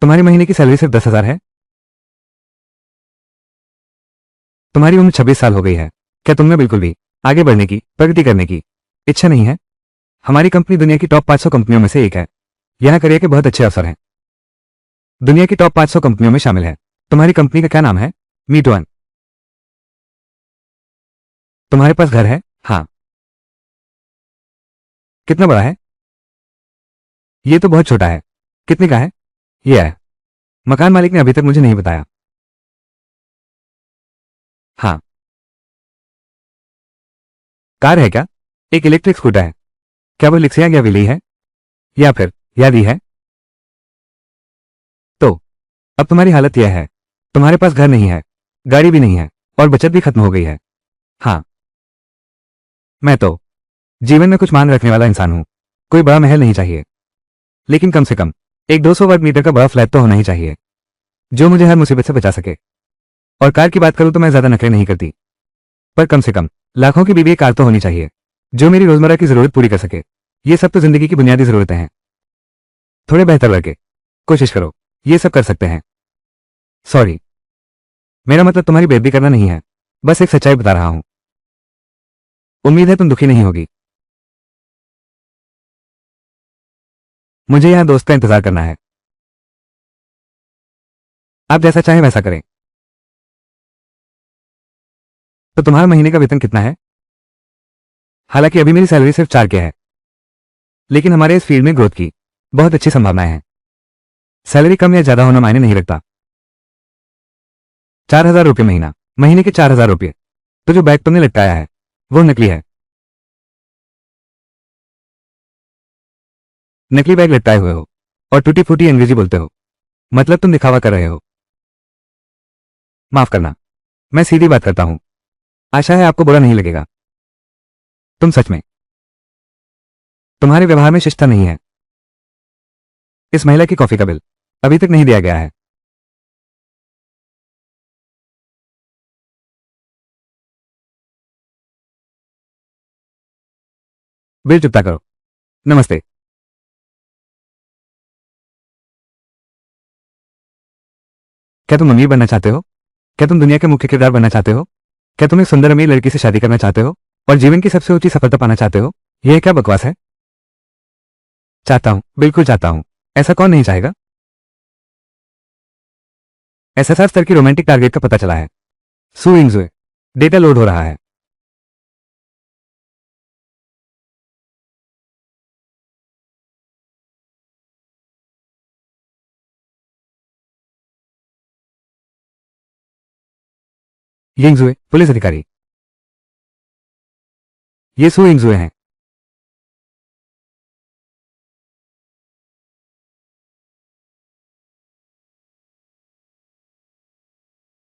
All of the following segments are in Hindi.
तुम्हारी महीने की सैलरी सिर्फ 10,000 है? तुम्हारी उम्र 26 साल हो गई है। क्या तुम में बिल्कुल भी आगे बढ़ने की, प्रगति करने की इच्छा नहीं है? हमारी कंपनी दुनिया की टॉप 500 कंपनियों में से एक है। यहाँ करियर के बहुत अच्छे अवसर हैं। दुनिया की टॉप 500 कंपनियों में शामिल है। तुम्हारी कंपनी का क्या नाम है? Meet one. तुम्हारे पास घर है? हाँ। कितना बड़ा है? ये तो बहुत छोटा है। कितने का है? ये है। मकान मालिक ने अभी तक मुझे नहीं बताया। हाँ। कार है क्या? एक इलेक्ट्रिक स्कूटर है। क्या वो लिक्सिया या विली है, या फिर यादी है? तो अब तुम्हारी हालत यह है, तुम्हारे पास घर नहीं है, गाड़ी भी नहीं है, और बचत भी खत्म हो गई है। हाँ। मैं तो जीवन में कुछ मान रखने वाला इंसान हूं। कोई बड़ा महल नहीं चाहिए, लेकिन कम से कम एक 200 वर्ग मीटर का बड़ा फ्लैट तो होना ही चाहिए, जो मुझे हर मुसीबत से बचा सके। और कार की बात करूं तो मैं ज्यादा नखरे नहीं करती, पर कम से कम लाखों की बीवी एक कार तो होनी चाहिए, जो मेरी रोजमर्रा की जरूरत पूरी कर सके। ये सब तो जिंदगी की बुनियादी जरूरतें हैं। थोड़े बेहतर लड़के कोशिश करो, ये सब कर सकते हैं। सॉरी, मेरा मतलब तुम्हारी बेइज्जती करना नहीं है, बस एक सच्चाई बता रहा हूं। उम्मीद है तुम दुखी नहीं होगी। मुझे यहां दोस्त का इंतजार करना है। आप जैसा चाहें वैसा करें। तो तुम्हारा महीने का वेतन कितना है? हालांकि अभी मेरी सैलरी सिर्फ 4 के है, लेकिन हमारे इस फील्ड में ग्रोथ की बहुत अच्छी संभावनाएं हैं। सैलरी कम या ज्यादा होना मायने नहीं रखता। 4,000 रुपये महीना। महीने के 4,000 रुपये। तो जो बैग तुमने लटकाया है वो नकली है। नकली बैग लटकाए हुए हो और टूटी फूटी अंग्रेजी बोलते हो, मतलब तुम दिखावा कर रहे हो। माफ करना, मैं सीधी बात करता हूं। आशा है आपको बुरा नहीं लगेगा। तुम सच में तुम्हारे व्यवहार में शिष्टता नहीं है। इस महिला की कॉफी का बिल अभी तक नहीं दिया गया है। बिल चुकता करो। नमस्ते। क्या तुम अमीर बनना चाहते हो? क्या तुम दुनिया के मुख्य किरदार बनना चाहते हो? क्या तुम एक सुंदर अमीर लड़की से शादी करना चाहते हो और जीवन की सबसे ऊंची सफलता पाना चाहते हो? यह क्या बकवास है? चाहता हूं, बिल्कुल चाहता हूं। ऐसा कौन नहीं चाहेगा? एसएसआर स्तर की रोमांटिक टारगेट का पता चला है। सू इंगजुए। डेटा लोड हो रहा है। यिंगजुए पुलिस अधिकारी। ये सू इंगजुए हैं।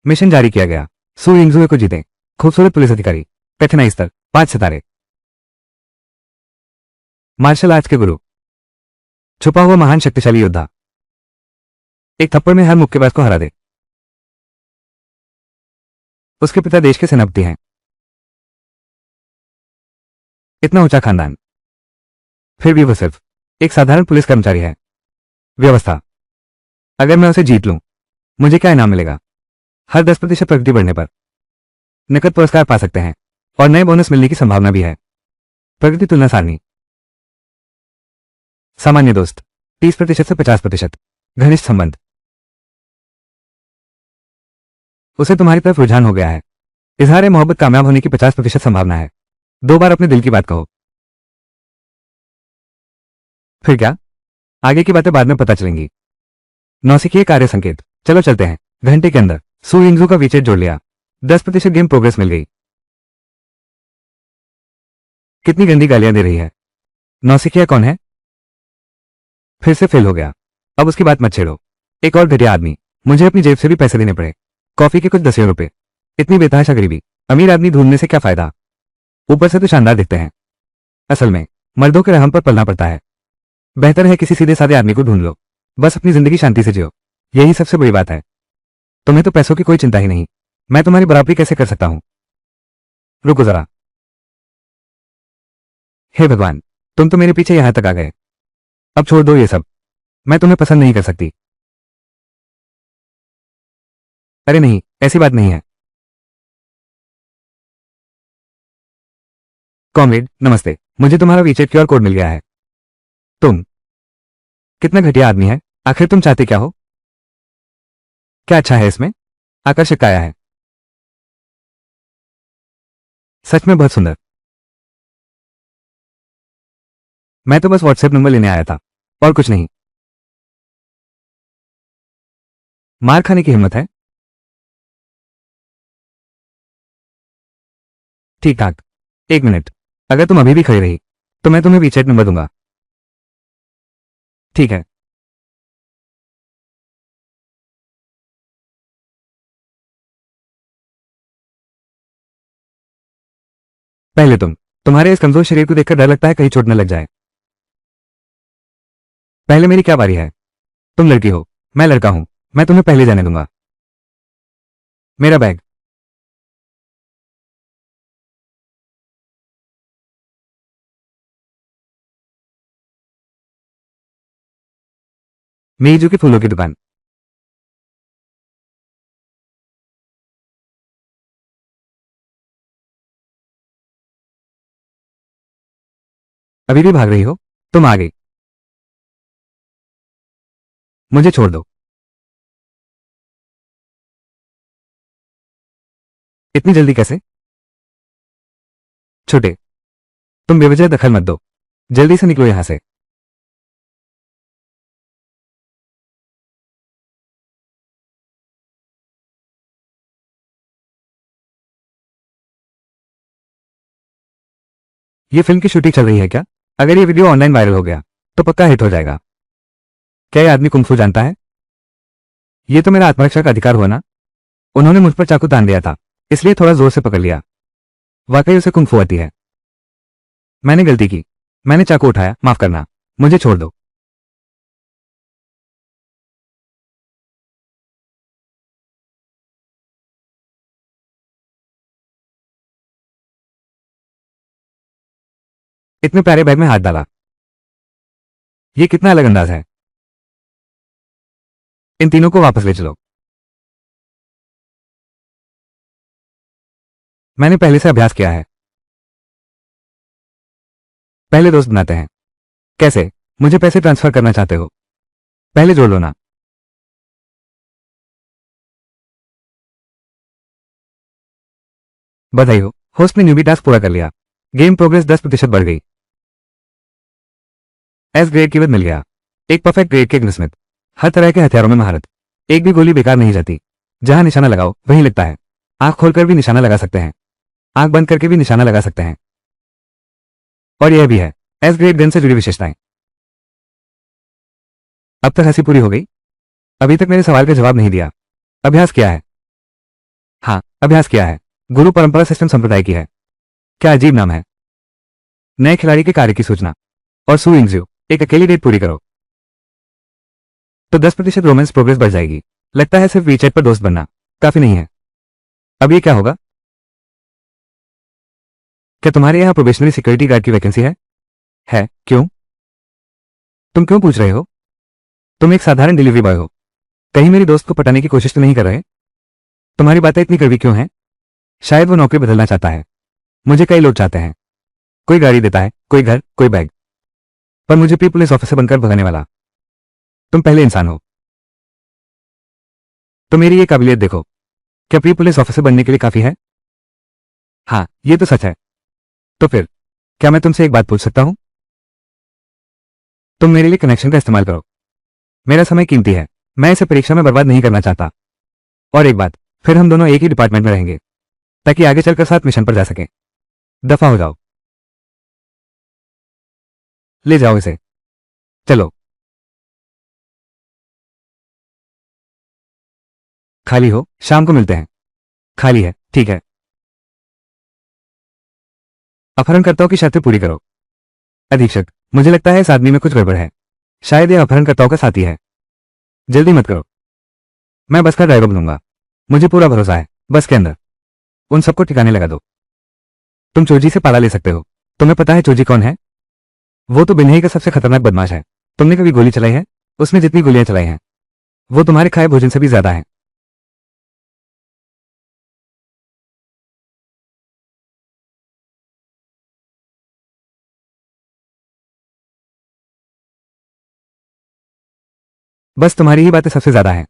मिशन जारी किया गया। सू इंगजुए को जीते। खूबसूरत पुलिस अधिकारी। कठिनाई स्तर 5 सितारे। मार्शल आर्ट्स के गुरु। छुपा हुआ महान शक्तिशाली योद्धा। एक थप्पड़ में हर मुक्केबाज को हरा दे। उसके पिता देश के सेनापति हैं। इतना ऊंचा खानदान, फिर भी वो सिर्फ एक साधारण पुलिस कर्मचारी है। व्यवस्था। अगर मैं उसे जीत लूं, मुझे क्या इनाम मिलेगा? हर 10% प्रगति बढ़ने पर नकद पुरस्कार पा सकते हैं, और नए बोनस मिलने की संभावना भी है। प्रगति तुलना सारणी। सामान्य दोस्त 30% से 50%। घनिष्ठ संबंध। उसे तुम्हारी तरफ रुझान हो गया है। इजहार मोहब्बत कामयाब होने की 50% संभावना है। 2 बार अपने दिल की बात कहो। फिर क्या? आगे की बातें बाद में पता चलेंगी। नौसिखिए कार्य संकेत। चलो चलते हैं। घंटे के अंदर सू इंगजू का विकेट जोड़ लिया। 10% गेम प्रोग्रेस मिल गई। कितनी गंदी गालियां दे रही है। नौसिखिया कौन है? फिर से फेल हो गया। अब उसकी बात मत छेड़ो। एक और घटिया आदमी। मुझे अपनी जेब से भी पैसे देने पड़े। कॉफी के कुछ 10 रुपए। इतनी बेतहाशा गरीबी। अमीर आदमी ढूंढने से क्या फायदा? ऊपर से तो शानदार दिखते हैं, असल में मर्दों के रहम पर पलना पड़ता है। बेहतर है किसी सीधे साधे आदमी को ढूंढ लो। बस अपनी जिंदगी शांति से जियो। यही सबसे बड़ी बात है। तुम्हें तो पैसों की कोई चिंता ही नहीं। मैं तुम्हारी बराबरी कैसे कर सकता हूं? रुको जरा। हे भगवान, तुम तो मेरे पीछे यहां तक आ गए। अब छोड़ दो ये सब। मैं तुम्हें पसंद नहीं कर सकती। अरे नहीं, ऐसी बात नहीं है। कॉमरेड नमस्ते, मुझे तुम्हारा वीचेट क्यूआर कोड मिल गया है। तुम कितना घटिया आदमी है। आखिर तुम चाहते क्या हो? क्या अच्छा है इसमें? आकर्षक काया है। सच में बहुत सुंदर। मैं तो बस व्हाट्सएप नंबर लेने आया था, और कुछ नहीं। मार खाने की हिम्मत है? ठीक ठाक। एक मिनट, अगर तुम अभी भी खड़ी रही तो मैं तुम्हें वीचेट नंबर दूंगा। ठीक है। पहले तुम्हारे इस कमजोर शरीर को देखकर डर लगता है कहीं चोट न लग जाए। पहले मेरी क्या बारी है? तुम लड़की हो, मैं लड़का हूं। मैं तुम्हें पहले जाने दूंगा। मेरा बैग। मेजू की फूलों की दुकान। अभी भी भाग रही हो? तुम आ गई। मुझे छोड़ दो। इतनी जल्दी कैसे? छोटे, तुम बेवजह दखल मत दो। जल्दी से निकलो यहां से। ये फिल्म की शूटिंग चल रही है क्या? अगर ये वीडियो ऑनलाइन वायरल हो गया तो पक्का हिट हो जाएगा। क्या ये आदमी कुंफू जानता है? ये तो मेरा आत्मरक्षा का अधिकार हुआ ना। उन्होंने मुझ पर चाकू तान दिया था, इसलिए थोड़ा जोर से पकड़ लिया। वाकई उसे कुंफू आती है। मैंने गलती की। मैंने चाकू उठाया, माफ करना। मुझे छोड़ दो। इतने प्यारे बैग में हाथ डाला। ये कितना अलग अंदाज है। इन तीनों को वापस ले चलो। मैंने पहले से अभ्यास किया है। पहले दोस्त बनाते हैं। कैसे? मुझे पैसे ट्रांसफर करना चाहते हो? पहले जोड़ लो ना। बधाई हो, होस्ट ने न्यूबी टास्क पूरा कर लिया। गेम प्रोग्रेस 10% बढ़ गई। एस ग्रेड कीवर्ड मिल गया। एक परफेक्ट ग्रेड के स्मिथ। हर तरह के हथियारों में महारत। एक भी गोली बेकार नहीं जाती। जहां निशाना लगाओ वहीं लगता है। आंख खोलकर भी निशाना लगा सकते हैं। आंख बंद करके भी निशाना लगा सकते हैं। और यह भी है एस ग्रेड गन से जुड़ी विशेषताएं। अब तक हंसी पूरी हो गई? अभी तक मेरे सवाल का जवाब नहीं दिया। अभ्यास किया है? हाँ, अभ्यास किया है। गुरु परंपरा सिस्टम संप्रदाय की है। क्या अजीब नाम है। नए खिलाड़ी के कार्य की सूचना। और सू इंग्जू, एक अकेली डेट पूरी करो तो 10% रोमांस प्रोग्रेस बढ़ जाएगी। लगता है सिर्फ वीचैट पर दोस्त बनना काफी नहीं है। अब ये क्या होगा? क्या तुम्हारे यहाँ प्रोबेशनरी सिक्योरिटी गार्ड की वैकेंसी है? है, क्यों? तुम क्यों पूछ रहे हो? तुम एक साधारण डिलीवरी बॉय हो। कहीं मेरी दोस्त को पटाने की कोशिश तो नहीं कर रहे? तुम्हारी बातें इतनी कड़वी क्यों हैं? शायद वो नौकरी बदलना चाहता है। मुझे कई लोग चाहते हैं। कोई गाड़ी देता है, कोई घर, कोई बैग। पर मुझे प्री पुलिस ऑफिसर बनकर भगाने वाला। तुम पहले इंसान हो। तो मेरी ये काबिलियत देखो। क्या प्री पुलिस ऑफिसर बनने के लिए काफी है? हाँ, ये तो सच है। तो फिर क्या मैं तुमसे एक बात पूछ सकता हूं? तुम मेरे लिए कनेक्शन का इस्तेमाल करो। मेरा समय कीमती है। मैं इसे परीक्षा में बर्बाद नहीं करना चाहता। और एक बात, फिर हम दोनों एक ही डिपार्टमेंट में रहेंगे ताकि आगे चलकर साथ मिशन पर जा सकें। दफा हो जाओ। ले जाओ इसे। चलो। खाली हो? शाम को मिलते हैं। खाली है, ठीक है। अपहरणकर्ताओं की शर्तें पूरी करो। अधीक्षक, मुझे लगता है इस आदमी में कुछ गड़बड़ है। शायद यह अपहरणकर्ताओं का साथी है। जल्दी मत करो। मैं बस का ड्राइवर बनूंगा। मुझे पूरा भरोसा है। बस के अंदर उन सबको ठिकाने लगा दो। तुम चोजी से पाला ले सकते हो। तुम्हें पता है चोजी कौन है? वो तो बिन्ही का सबसे खतरनाक बदमाश है। तुमने कभी गोली चलाई है? उसने जितनी गोलियां चलाई हैं वो तुम्हारे खाए भोजन से भी ज्यादा है। बस तुम्हारी ही बातें सबसे ज्यादा हैं।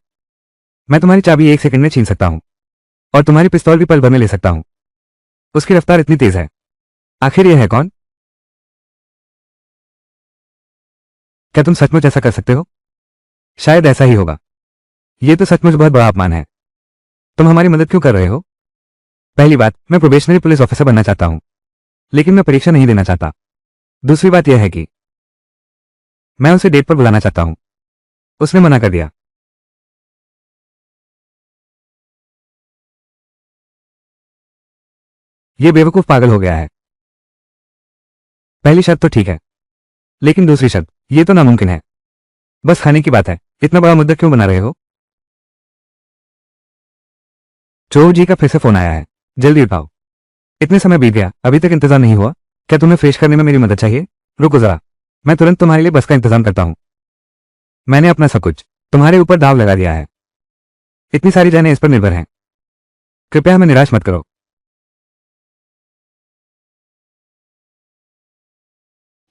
मैं तुम्हारी चाबी 1 सेकंड में छीन सकता हूं और तुम्हारी पिस्तौल भी पल भर में ले सकता हूं। उसकी रफ्तार इतनी तेज है। आखिर यह है कौन? क्या तुम सचमुच ऐसा कर सकते हो? शायद ऐसा ही होगा। यह तो सचमुच बहुत बड़ा अपमान है। तुम हमारी मदद क्यों कर रहे हो? पहली बात, मैं प्रोबेशनरी पुलिस ऑफिसर बनना चाहता हूं, लेकिन मैं परीक्षा नहीं देना चाहता। दूसरी बात यह है कि मैं उसे डेट पर बुलाना चाहता हूं। उसने मना कर दिया। यह बेवकूफ पागल हो गया है। पहली शर्त तो ठीक है, लेकिन दूसरी शर्त, यह तो नामुमकिन है। बस खाने की बात है, इतना बड़ा मुद्दा क्यों बना रहे हो? चोर जी का फिर से फोन आया है। जल्दी उठाओ। इतने समय बीत गया, अभी तक इंतजार नहीं हुआ? क्या तुम्हें फ्रेश करने में मेरी मदद चाहिए? रुको जरा, मैं तुरंत तुम्हारे लिए बस का इंतजाम करता हूं। मैंने अपना सब कुछ तुम्हारे ऊपर दाव लगा दिया है। इतनी सारी जानें इस पर निर्भर हैं। कृपया हमें निराश मत करो।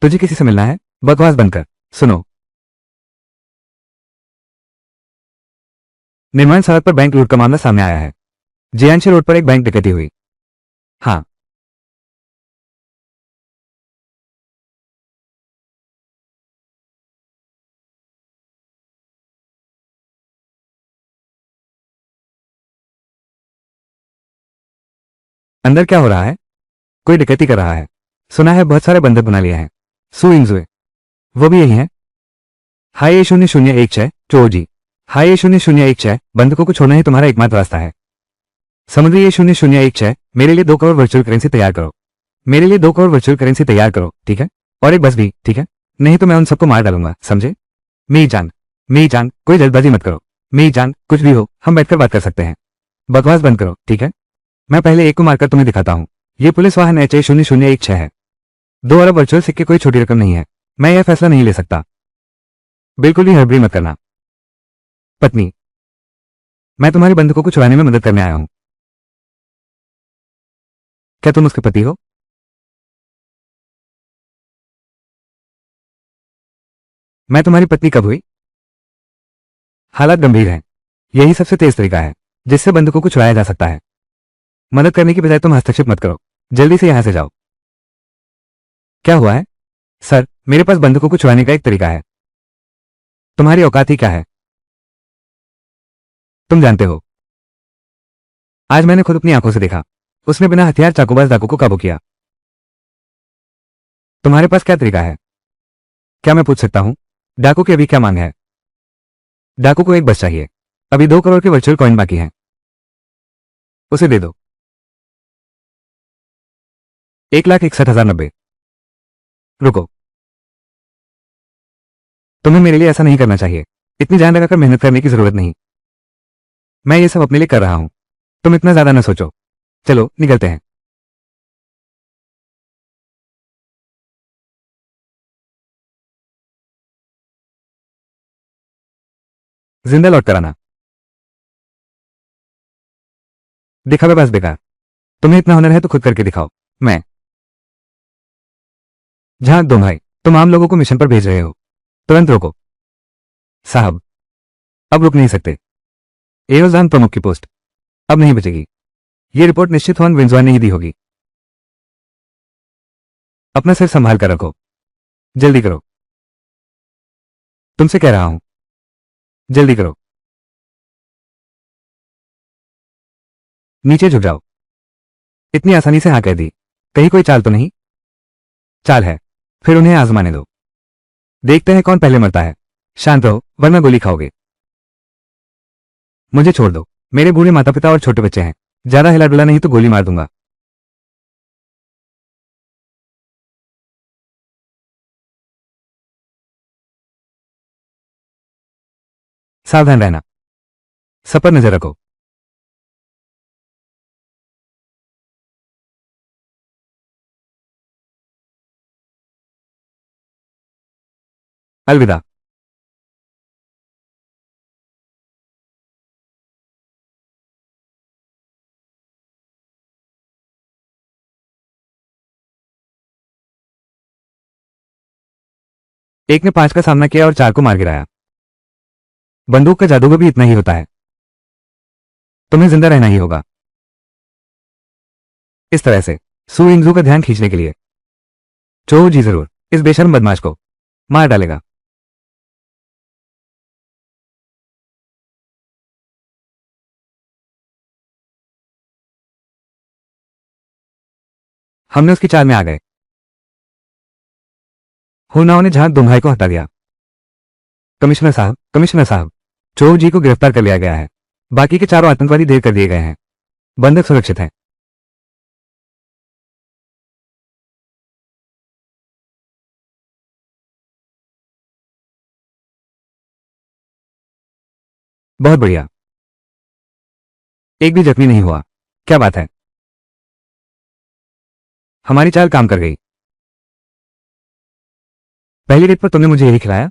तुझे किसी से मिलना है? बकवास बंद कर। सुनो, निर्माण सड़क पर बैंक लूट का मामला सामने आया है। जियांशी रोड पर एक बैंक डकैती हुई। हाँ, अंदर क्या हो रहा है? कोई डकैती कर रहा है। सुना है बहुत सारे बंधक बना लिए हैं। सुइंगजुए, वो भी यही है। हाई 0016 चोर जी। हाई 0016 बंधकों को छोड़ना ही तुम्हारा एकमात्र रास्ता है। समुद्री A0016 मेरे लिए 2 करोड़ वर्चुअल करेंसी तैयार करो। मेरे लिए 2 करोड़ वर्चुअल करेंसी तैयार करो, ठीक है? और एक बस भी, ठीक है? नहीं तो मैं उन सबको मार डालूंगा, समझे? मेरी जान, मेरी जान, कोई जल्दबाजी मत करो। मेरी जान, कुछ भी हो, हम बैठकर बात कर सकते हैं। बकवास बंद करो, ठीक है? मैं पहले एक को मारकर तुम्हें दिखाता हूँ। ये पुलिस वाहन HA0016 है। 2 अरब वर्चुअल सिक्के कोई छोटी रकम नहीं है। मैं यह फैसला नहीं ले सकता। बिल्कुल भी हड़बड़ी मत करना। पत्नी, मैं तुम्हारे बंधकों को छुड़ाने में मदद करने आया हूं। क्या तुम उसके पति हो? मैं तुम्हारी पत्नी कब हुई? हालात गंभीर हैं। यही सबसे तेज तरीका है जिससे बंधकों को छुड़ाया जा सकता है। मदद करने की बजाय तुम हस्तक्षेप मत करो। जल्दी से यहां से जाओ। क्या हुआ है? सर, मेरे पास बंधकों को छुड़ाने का एक तरीका है। तुम्हारी औकात ही क्या है? तुम जानते हो, आज मैंने खुद अपनी आंखों से देखा। उसने बिना हथियार चाकूबाज डाकू को काबू किया। तुम्हारे पास क्या तरीका है? क्या मैं पूछ सकता हूं? डाकू की अभी क्या मांग है? डाकू को एक बस चाहिए। अभी 2 करोड़ के वर्चुअल कॉइन बाकी हैं। उसे दे दो। 1,61,090। रुको, तुम्हें मेरे लिए ऐसा नहीं करना चाहिए। इतनी जान लगाकर मेहनत करने की जरूरत नहीं। मैं ये सब अपने लिए कर रहा हूं। तुम इतना ज्यादा न सोचो। चलो निकलते हैं। जिंदा लौट कर आना। दिखावे बस बेकार। तुम्हें इतना हुनर है तो खुद करके दिखाओ। मैं झांक दो भाई, तुम आम लोगों को मिशन पर भेज रहे हो। तुरंत रोको। साहब, अब रुक नहीं सकते। एरोजान प्रमुख की पोस्ट अब नहीं बचेगी। ये रिपोर्ट निश्चित हुआन विंजवा ने ही दी होगी। अपना सिर संभाल कर रखो। जल्दी करो। तुमसे कह रहा हूं, जल्दी करो। नीचे झुक जाओ। इतनी आसानी से हाँ कह दी। कहीं कोई चाल तो नहीं? चाल है। फिर उन्हें आजमाने दो। देखते हैं कौन पहले मरता है। शांत रहो वरना गोली खाओगे। मुझे छोड़ दो। मेरे बूढ़े माता पिता और छोटे बच्चे हैं। ज्यादा हिला डुला नहीं तो गोली मार दूंगा। सावधान रहना। सब पर नजर रखो। अलविदा। एक ने 5 का सामना किया और 4 को मार गिराया। बंदूक का जादू भी इतना ही होता है। तुम्हें जिंदा रहना ही होगा। इस तरह से सू इंगजू का ध्यान खींचने के लिए चो जी जरूर इस बेशर्म बदमाश को मार डालेगा। हमने उसकी चाल में आ गए। हुनाओं ने जहां दुम्हाई को हटा दिया। कमिश्नर साहब, चो जी को गिरफ्तार कर लिया गया है। बाकी के चारों आतंकवादी ढेर कर दिए गए हैं। बंधक सुरक्षित हैं। बहुत बढ़िया। एक भी जख्मी नहीं हुआ। क्या बात है, हमारी चाल काम कर गई। पहली रेत पर तुमने मुझे यही खिलाया।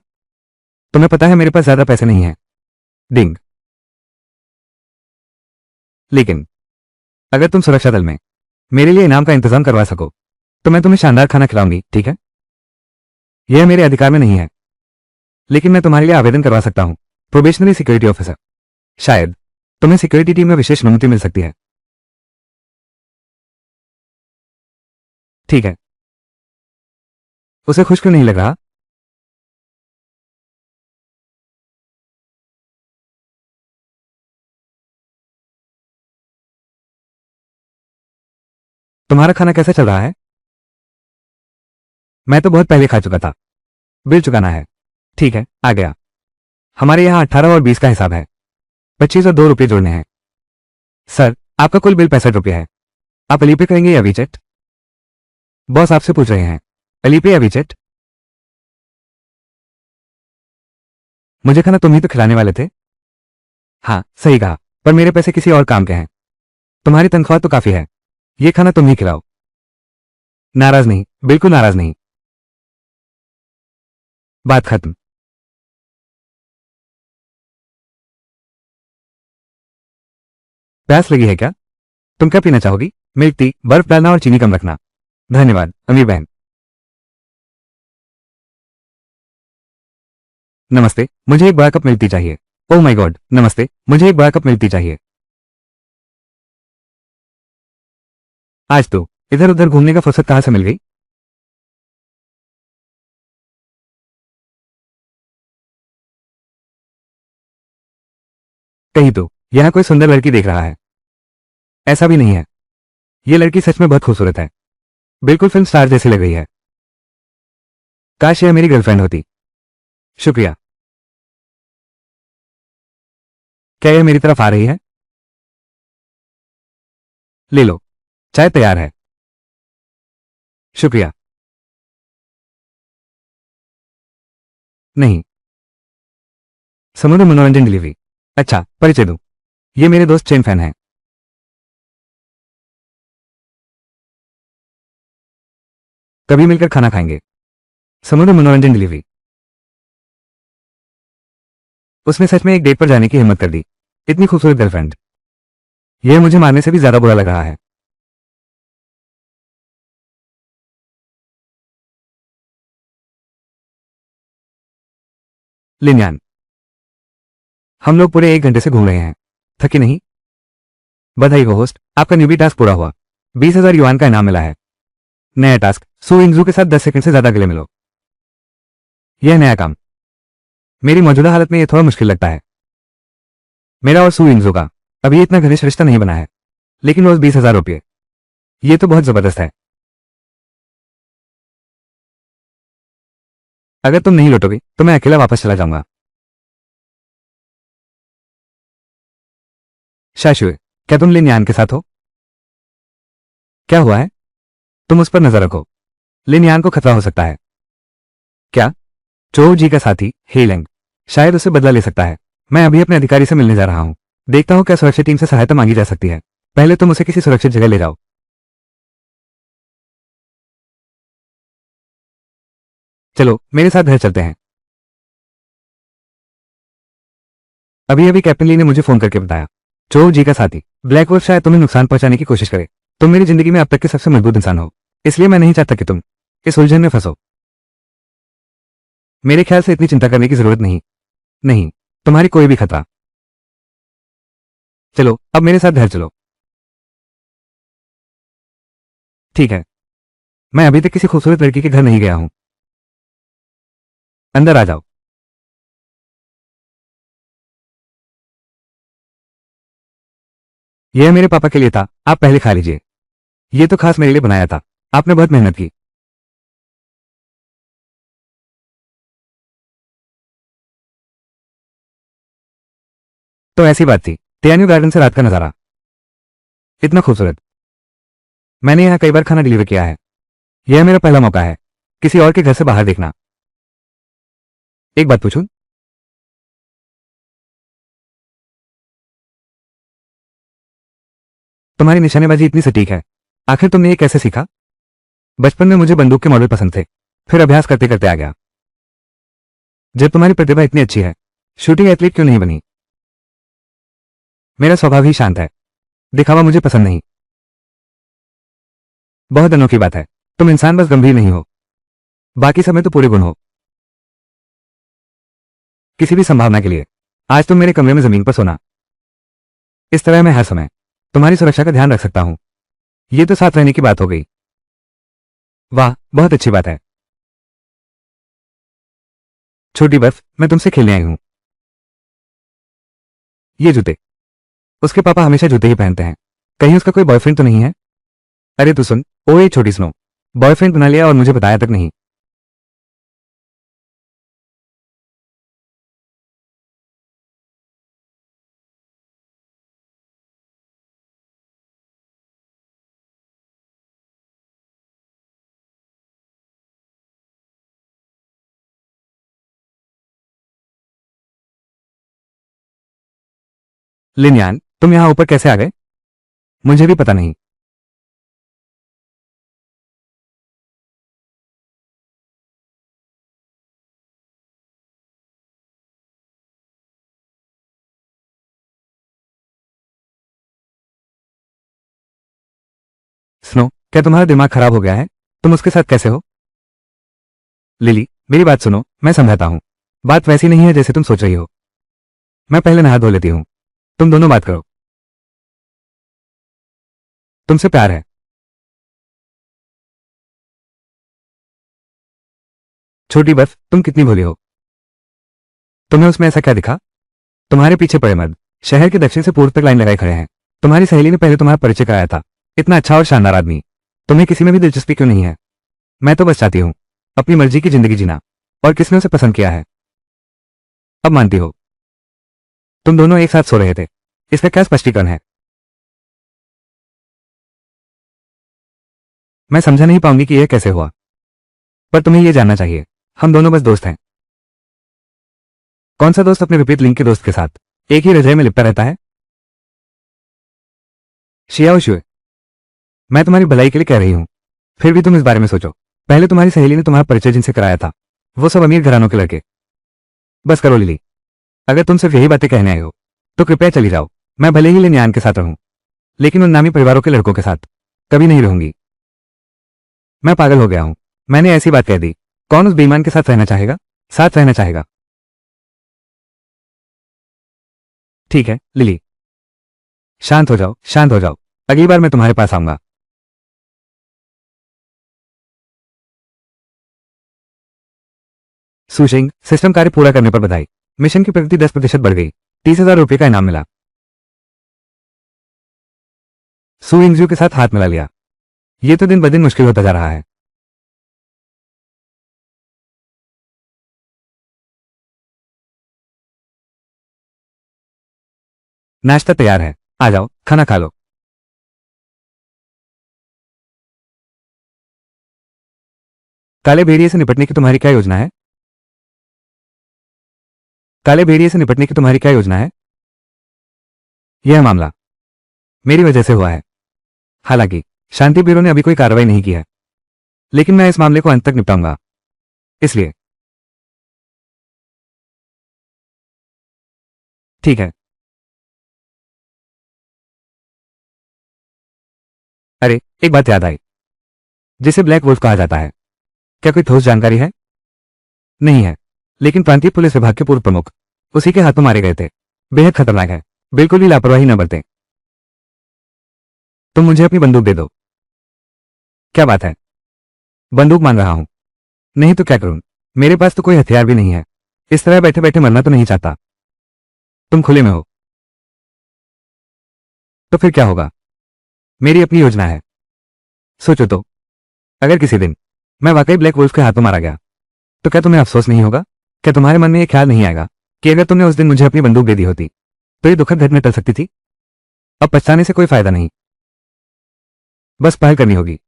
तुम्हें पता है मेरे पास ज्यादा पैसे नहीं है। डिंग। लेकिन अगर तुम सुरक्षा दल में मेरे लिए इनाम का इंतजाम करवा सको तो मैं तुम्हें शानदार खाना खिलाऊंगी, ठीक है? यह मेरे अधिकार में नहीं है, लेकिन मैं तुम्हारे लिए आवेदन करवा सकता हूं। Probationary security officer. शायद तुम्हें सिक्योरिटी टीम में विशेष अनुमति मिल सकती है। ठीक है। उसे खुश क्यों नहीं लग रहा? तुम्हारा खाना कैसा चल रहा है? मैं तो बहुत पहले खा चुका था। बिल चुकाना है। ठीक है, आ गया। हमारे यहाँ 18 और 20 का हिसाब है। 25 और 2 रुपये जोड़ने हैं। सर, आपका कुल बिल 65 रुपये है। आप अलीपे करेंगे या वीचेट? बॉस आपसे पूछ रहे हैं। अलीपे या वीचेट? मुझे खाना तुम ही तो खिलाने वाले थे। हाँ, सही कहा, पर मेरे पैसे किसी और काम के हैं। तुम्हारी तनख्वाह तो काफी है। ये खाना तुम ही खिलाओ। नाराज नहीं, बिल्कुल नाराज नहीं। बात खत्म। प्यास लगी है क्या? तुम क्या पीना चाहोगी? मिल्क टी, बर्फ डालना और चीनी कम रखना। धन्यवाद अमीर बहन। नमस्ते, मुझे एक बड़ा कप मिल्क टी चाहिए। ओह माय गॉड, नमस्ते, मुझे एक बड़ा कप मिल्क टी चाहिए। आज तो इधर उधर घूमने का फुर्सत कहां से मिल गई? कहीं तो यहां कोई सुंदर लड़की देख रहा है। ऐसा भी नहीं है। ये लड़की सच में बहुत खूबसूरत है। बिल्कुल फिल्म स्टार जैसी लग रही है। काश यह मेरी गर्लफ्रेंड होती। शुक्रिया। क्या यह मेरी तरफ आ रही है? ले लो, चाय तैयार है। शुक्रिया। नहीं। समुद्र मनोरंजन डिलीवरी। अच्छा, परिचय दूं। ये मेरे दोस्त चेन फैन हैं। कभी मिलकर खाना खाएंगे। समुद्र मनोरंजन डिलीवरी। उसने सच में एक डेट पर जाने की हिम्मत कर दी। इतनी खूबसूरत गर्लफ्रेंड। यह मुझे मारने से भी ज्यादा बुरा लग रहा है। लिनयान, हम लोग पूरे 1 घंटे से घूम रहे हैं। थके नहीं? बधाई हो होस्ट, आपका न्यूबी टास्क पूरा हुआ। 20,000 युआन का इनाम मिला है। नया टास्क, सू इंगजू के साथ 10 सेकंड से ज्यादा गले मिलो। यह नया काम। मेरी मौजूदा हालत में यह थोड़ा मुश्किल लगता है। मेरा और सू इंगजू का अभी इतना घनिष्ठ रिश्ता नहीं बना है, लेकिन रोज 20,000 रुपये, ये तो बहुत जबरदस्त है। अगर तुम नहीं लौटोगे तो मैं अकेला वापस चला जाऊंगा। शाशुए, क्या तुम लिनयान के साथ हो? क्या हुआ है? तुम उस पर नजर रखो। लिनयान को खतरा हो सकता है। क्या? चो जी का साथी हेलेंग शायद उसे बदला ले सकता है। मैं अभी अपने अधिकारी से मिलने जा रहा हूं। देखता हूं क्या सुरक्षा टीम से सहायता मांगी जा सकती है। पहले तुम उसे किसी सुरक्षित जगह ले जाओ। चलो मेरे साथ घर चलते हैं। अभी अभी कैप्टन ली ने मुझे फोन करके बताया चो जी का साथी ब्लैक वुल्फ शायद तुम्हें नुकसान पहुंचाने की कोशिश करे। तुम मेरी जिंदगी में अब तक के सबसे मजबूत इंसान हो, इसलिए मैं नहीं चाहता कि तुम इस उलझन में फंसो। मेरे ख्याल से इतनी चिंता करने की जरूरत नहीं। नहीं, तुम्हारी कोई भी खतरा। चलो अब मेरे साथ घर चलो। ठीक है, मैं अभी तक किसी खूबसूरत लड़की के घर नहीं गया हूं। अंदर आ जाओ। यह मेरे पापा के लिए था, आप पहले खा लीजिए। ये तो खास मेरे लिए बनाया था, आपने बहुत मेहनत की। तो ऐसी बात थी, टियान्यू गार्डन से रात का नजारा इतना खूबसूरत। मैंने यहाँ कई बार खाना डिलीवर किया है, यह मेरा पहला मौका है किसी और के घर से बाहर देखना। एक बात पूछूं? तुम्हारी निशानेबाजी इतनी सटीक है, आखिर तुमने ये कैसे सीखा? बचपन में मुझे बंदूक के मॉडल पसंद थे, फिर अभ्यास करते करते आ गया। जब तुम्हारी प्रतिभा इतनी अच्छी है, शूटिंग एथलीट क्यों नहीं बनी? मेरा स्वभाव ही शांत है, दिखावा मुझे पसंद नहीं। बहुत अनोखी बात है, तुम इंसान बस गंभीर नहीं हो, बाकी समय तो पूरे गुण हो। किसी भी संभावना के लिए आज तुम मेरे कमरे में जमीन पर सोना। इस तरह मैं हर समय तुम्हारी सुरक्षा का ध्यान रख सकता हूं। ये तो साथ रहने की बात हो गई। वाह, बहुत अच्छी बात है। छोटी बर्फ, मैं तुमसे खेलने आई हूं। ये जूते, उसके पापा हमेशा जूते ही पहनते हैं, कहीं उसका कोई बॉयफ्रेंड तो नहीं है? अरे तू सुन, ओ ये छोटी स्नो, बॉयफ्रेंड बना लिया और मुझे बताया तक नहीं। लिनयान, तुम यहां ऊपर कैसे आ गए? मुझे भी पता नहीं। स्नो, क्या तुम्हारा दिमाग खराब हो गया है? तुम उसके साथ कैसे हो? लिली, मेरी बात सुनो, मैं समझाता हूं। बात वैसी नहीं है जैसे तुम सोच रही हो। मैं पहले नहा धो लेती हूं, तुम दोनों बात करो। तुमसे प्यार है। छोटी बर्फ, तुम कितनी भोली हो। तुम्हें उसमें ऐसा क्या दिखा? तुम्हारे पीछे पड़े मर्द शहर के दक्षिण से पूर्व तक लाइन लगाए खड़े हैं। तुम्हारी सहेली ने पहले तुम्हारा परिचय कराया था, इतना अच्छा और शानदार आदमी। तुम्हें किसी में भी दिलचस्पी क्यों नहीं है? मैं तो बस चाहती हूं अपनी मर्जी की जिंदगी जीना, और किसने उसे पसंद किया है? अब मानती हो? तुम दोनों एक साथ सो रहे थे, इसका क्या स्पष्टीकरण है? मैं समझा नहीं पाऊंगी कि यह कैसे हुआ, पर तुम्हें यह जानना चाहिए, हम दोनों बस दोस्त हैं। कौन सा दोस्त अपने विपरीत लिंग के दोस्त के साथ एक ही हृदय में लिपटा रहता है? शियाओ शुए, मैं तुम्हारी भलाई के लिए कह रही हूं, फिर भी तुम इस बारे में सोचो। पहले तुम्हारी सहेली ने तुम्हारा परिचय जिनसे कराया था, वो सब अमीर घरानों के लड़के। बस करो लिली, अगर तुम सिर्फ यही बातें कहने आए हो तो कृपया चली जाओ। मैं भले ही लिनयान के साथ रहूं, लेकिन उन नामी परिवारों के लड़कों के साथ कभी नहीं रहूंगी। मैं पागल हो गया हूं, मैंने ऐसी बात कह दी। कौन उस बेईमान के साथ रहना चाहेगा? साथ रहना चाहेगा? ठीक है लिली, शांत हो जाओ, शांत हो जाओ। अगली बार मैं तुम्हारे पास आऊंगा। सुशिंग, सिस्टम कार्य पूरा करने पर बधाई। मिशन की प्रगति 10% बढ़ गई, 30,000 रुपये का इनाम मिला। सू इंगजू के साथ हाथ मिला लिया। ये तो दिन ब दिन मुश्किल होता जा रहा है। नाश्ता तैयार है, आ जाओ खाना खा लो। काले भेड़िए से निपटने की तुम्हारी क्या योजना है? काले भेड़िए से निपटने की तुम्हारी क्या योजना है? यह मामला मेरी वजह से हुआ है। हालांकि शांति ब्यूरो ने अभी कोई कार्रवाई नहीं की है, लेकिन मैं इस मामले को अंत तक निपटाऊंगा। इसलिए ठीक है। अरे एक बात याद आई, जिसे ब्लैक वुल्फ कहा जाता है, क्या कोई ठोस जानकारी है? नहीं है, लेकिन प्रांतीय पुलिस विभाग के पूर्व प्रमुख उसी के हाथों मारे गए थे। बेहद खतरनाक है, बिल्कुल भी लापरवाही न बरतें। तुम मुझे अपनी बंदूक दे दो। क्या बात है? बंदूक मान रहा हूं। नहीं तो क्या करूं? मेरे पास तो कोई हथियार भी नहीं है। इस तरह बैठे बैठे मरना तो नहीं चाहता। तुम खुले में हो, तो फिर क्या होगा? मेरी अपनी योजना है। सोचो तो, अगर किसी दिन मैं वाकई ब्लैक वुल्फ के हाथों मारा गया, तो क्या तुम्हें अफसोस नहीं होगा? क्या तुम्हारे मन में यह ख्याल नहीं आएगा कि अगर तुमने उस दिन मुझे अपनी बंदूक दे दी होती, तो ये दुखद घटना टल सकती थी? अब पछताने से कोई फायदा नहीं, बस पहल करनी होगी।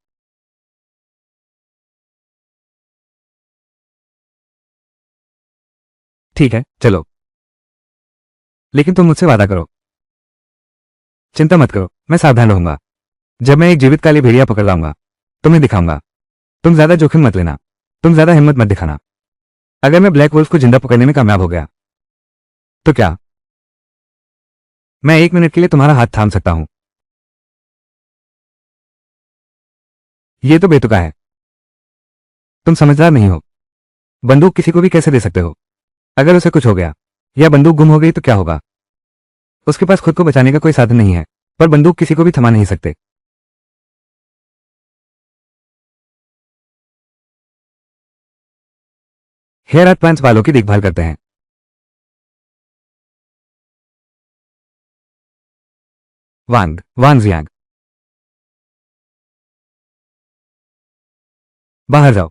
ठीक है, चलो। लेकिन तुम मुझसे वादा करो। चिंता मत करो, मैं सावधान रहूंगा। जब मैं एक जीवित काली भेड़िया पकड़ लाऊंगा, तुम्हें दिखाऊंगा। तुम ज्यादा जोखिम मत लेना, तुम ज्यादा हिम्मत मत दिखाना। अगर मैं ब्लैक वुल्फ को जिंदा पकड़ने में कामयाब हो गया, तो क्या मैं 1 मिनट के लिए तुम्हारा हाथ थाम सकता हूं? ये तो बेतुका है। तुम समझदार नहीं हो। बंदूक किसी को भी कैसे दे सकते हो? अगर उसे कुछ हो गया या बंदूक गुम हो गई तो क्या होगा? उसके पास खुद को बचाने का कोई साधन नहीं है, पर बंदूक किसी को भी थमा नहीं सकते। हेयर एट प्लांट्स वालों की देखभाल करते हैं। वांग वांग जियांग, बाहर जाओ।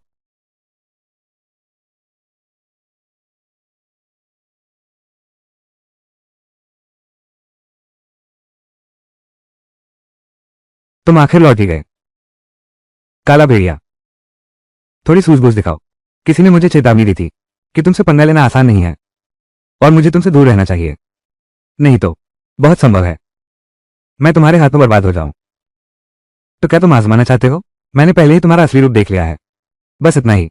तुम आखिर लौट ही गए। काला भेड़िया, थोड़ी सूझबूझ दिखाओ। किसी ने मुझे चेतावनी दी थी कि तुमसे पंगा लेना आसान नहीं है और मुझे तुमसे दूर रहना चाहिए। नहीं तो बहुत संभव है मैं तुम्हारे हाथों बर्बाद हो जाऊं। तो क्या तुम आजमाना चाहते हो? मैंने पहले ही तुम्हारा असली रूप देख लिया है। बस इतना ही।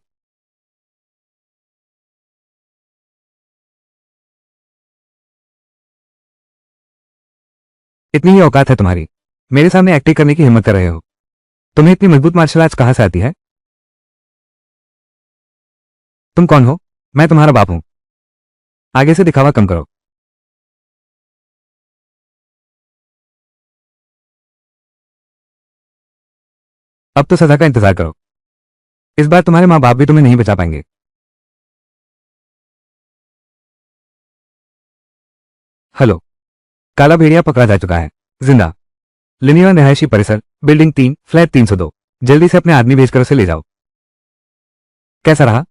इतनी ही औकात है तुम्हारी, मेरे सामने एक्टिंग करने की हिम्मत कर रहे हो? तुम्हें इतनी मजबूत मार्शल आर्ट्स कहां से आती है? तुम कौन हो? मैं तुम्हारा बाप हूं। आगे से दिखावा कम करो। अब तो सजा का इंतजार करो। इस बार तुम्हारे माँ बाप भी तुम्हें नहीं बचा पाएंगे। हेलो। काला भेड़िया पकड़ा जा चुका है, जिंदा। लिनिया रिहायशी परिसर, बिल्डिंग 3, फ्लैट 302। जल्दी से अपने आदमी भेजकर उसे ले जाओ। कैसा रहा?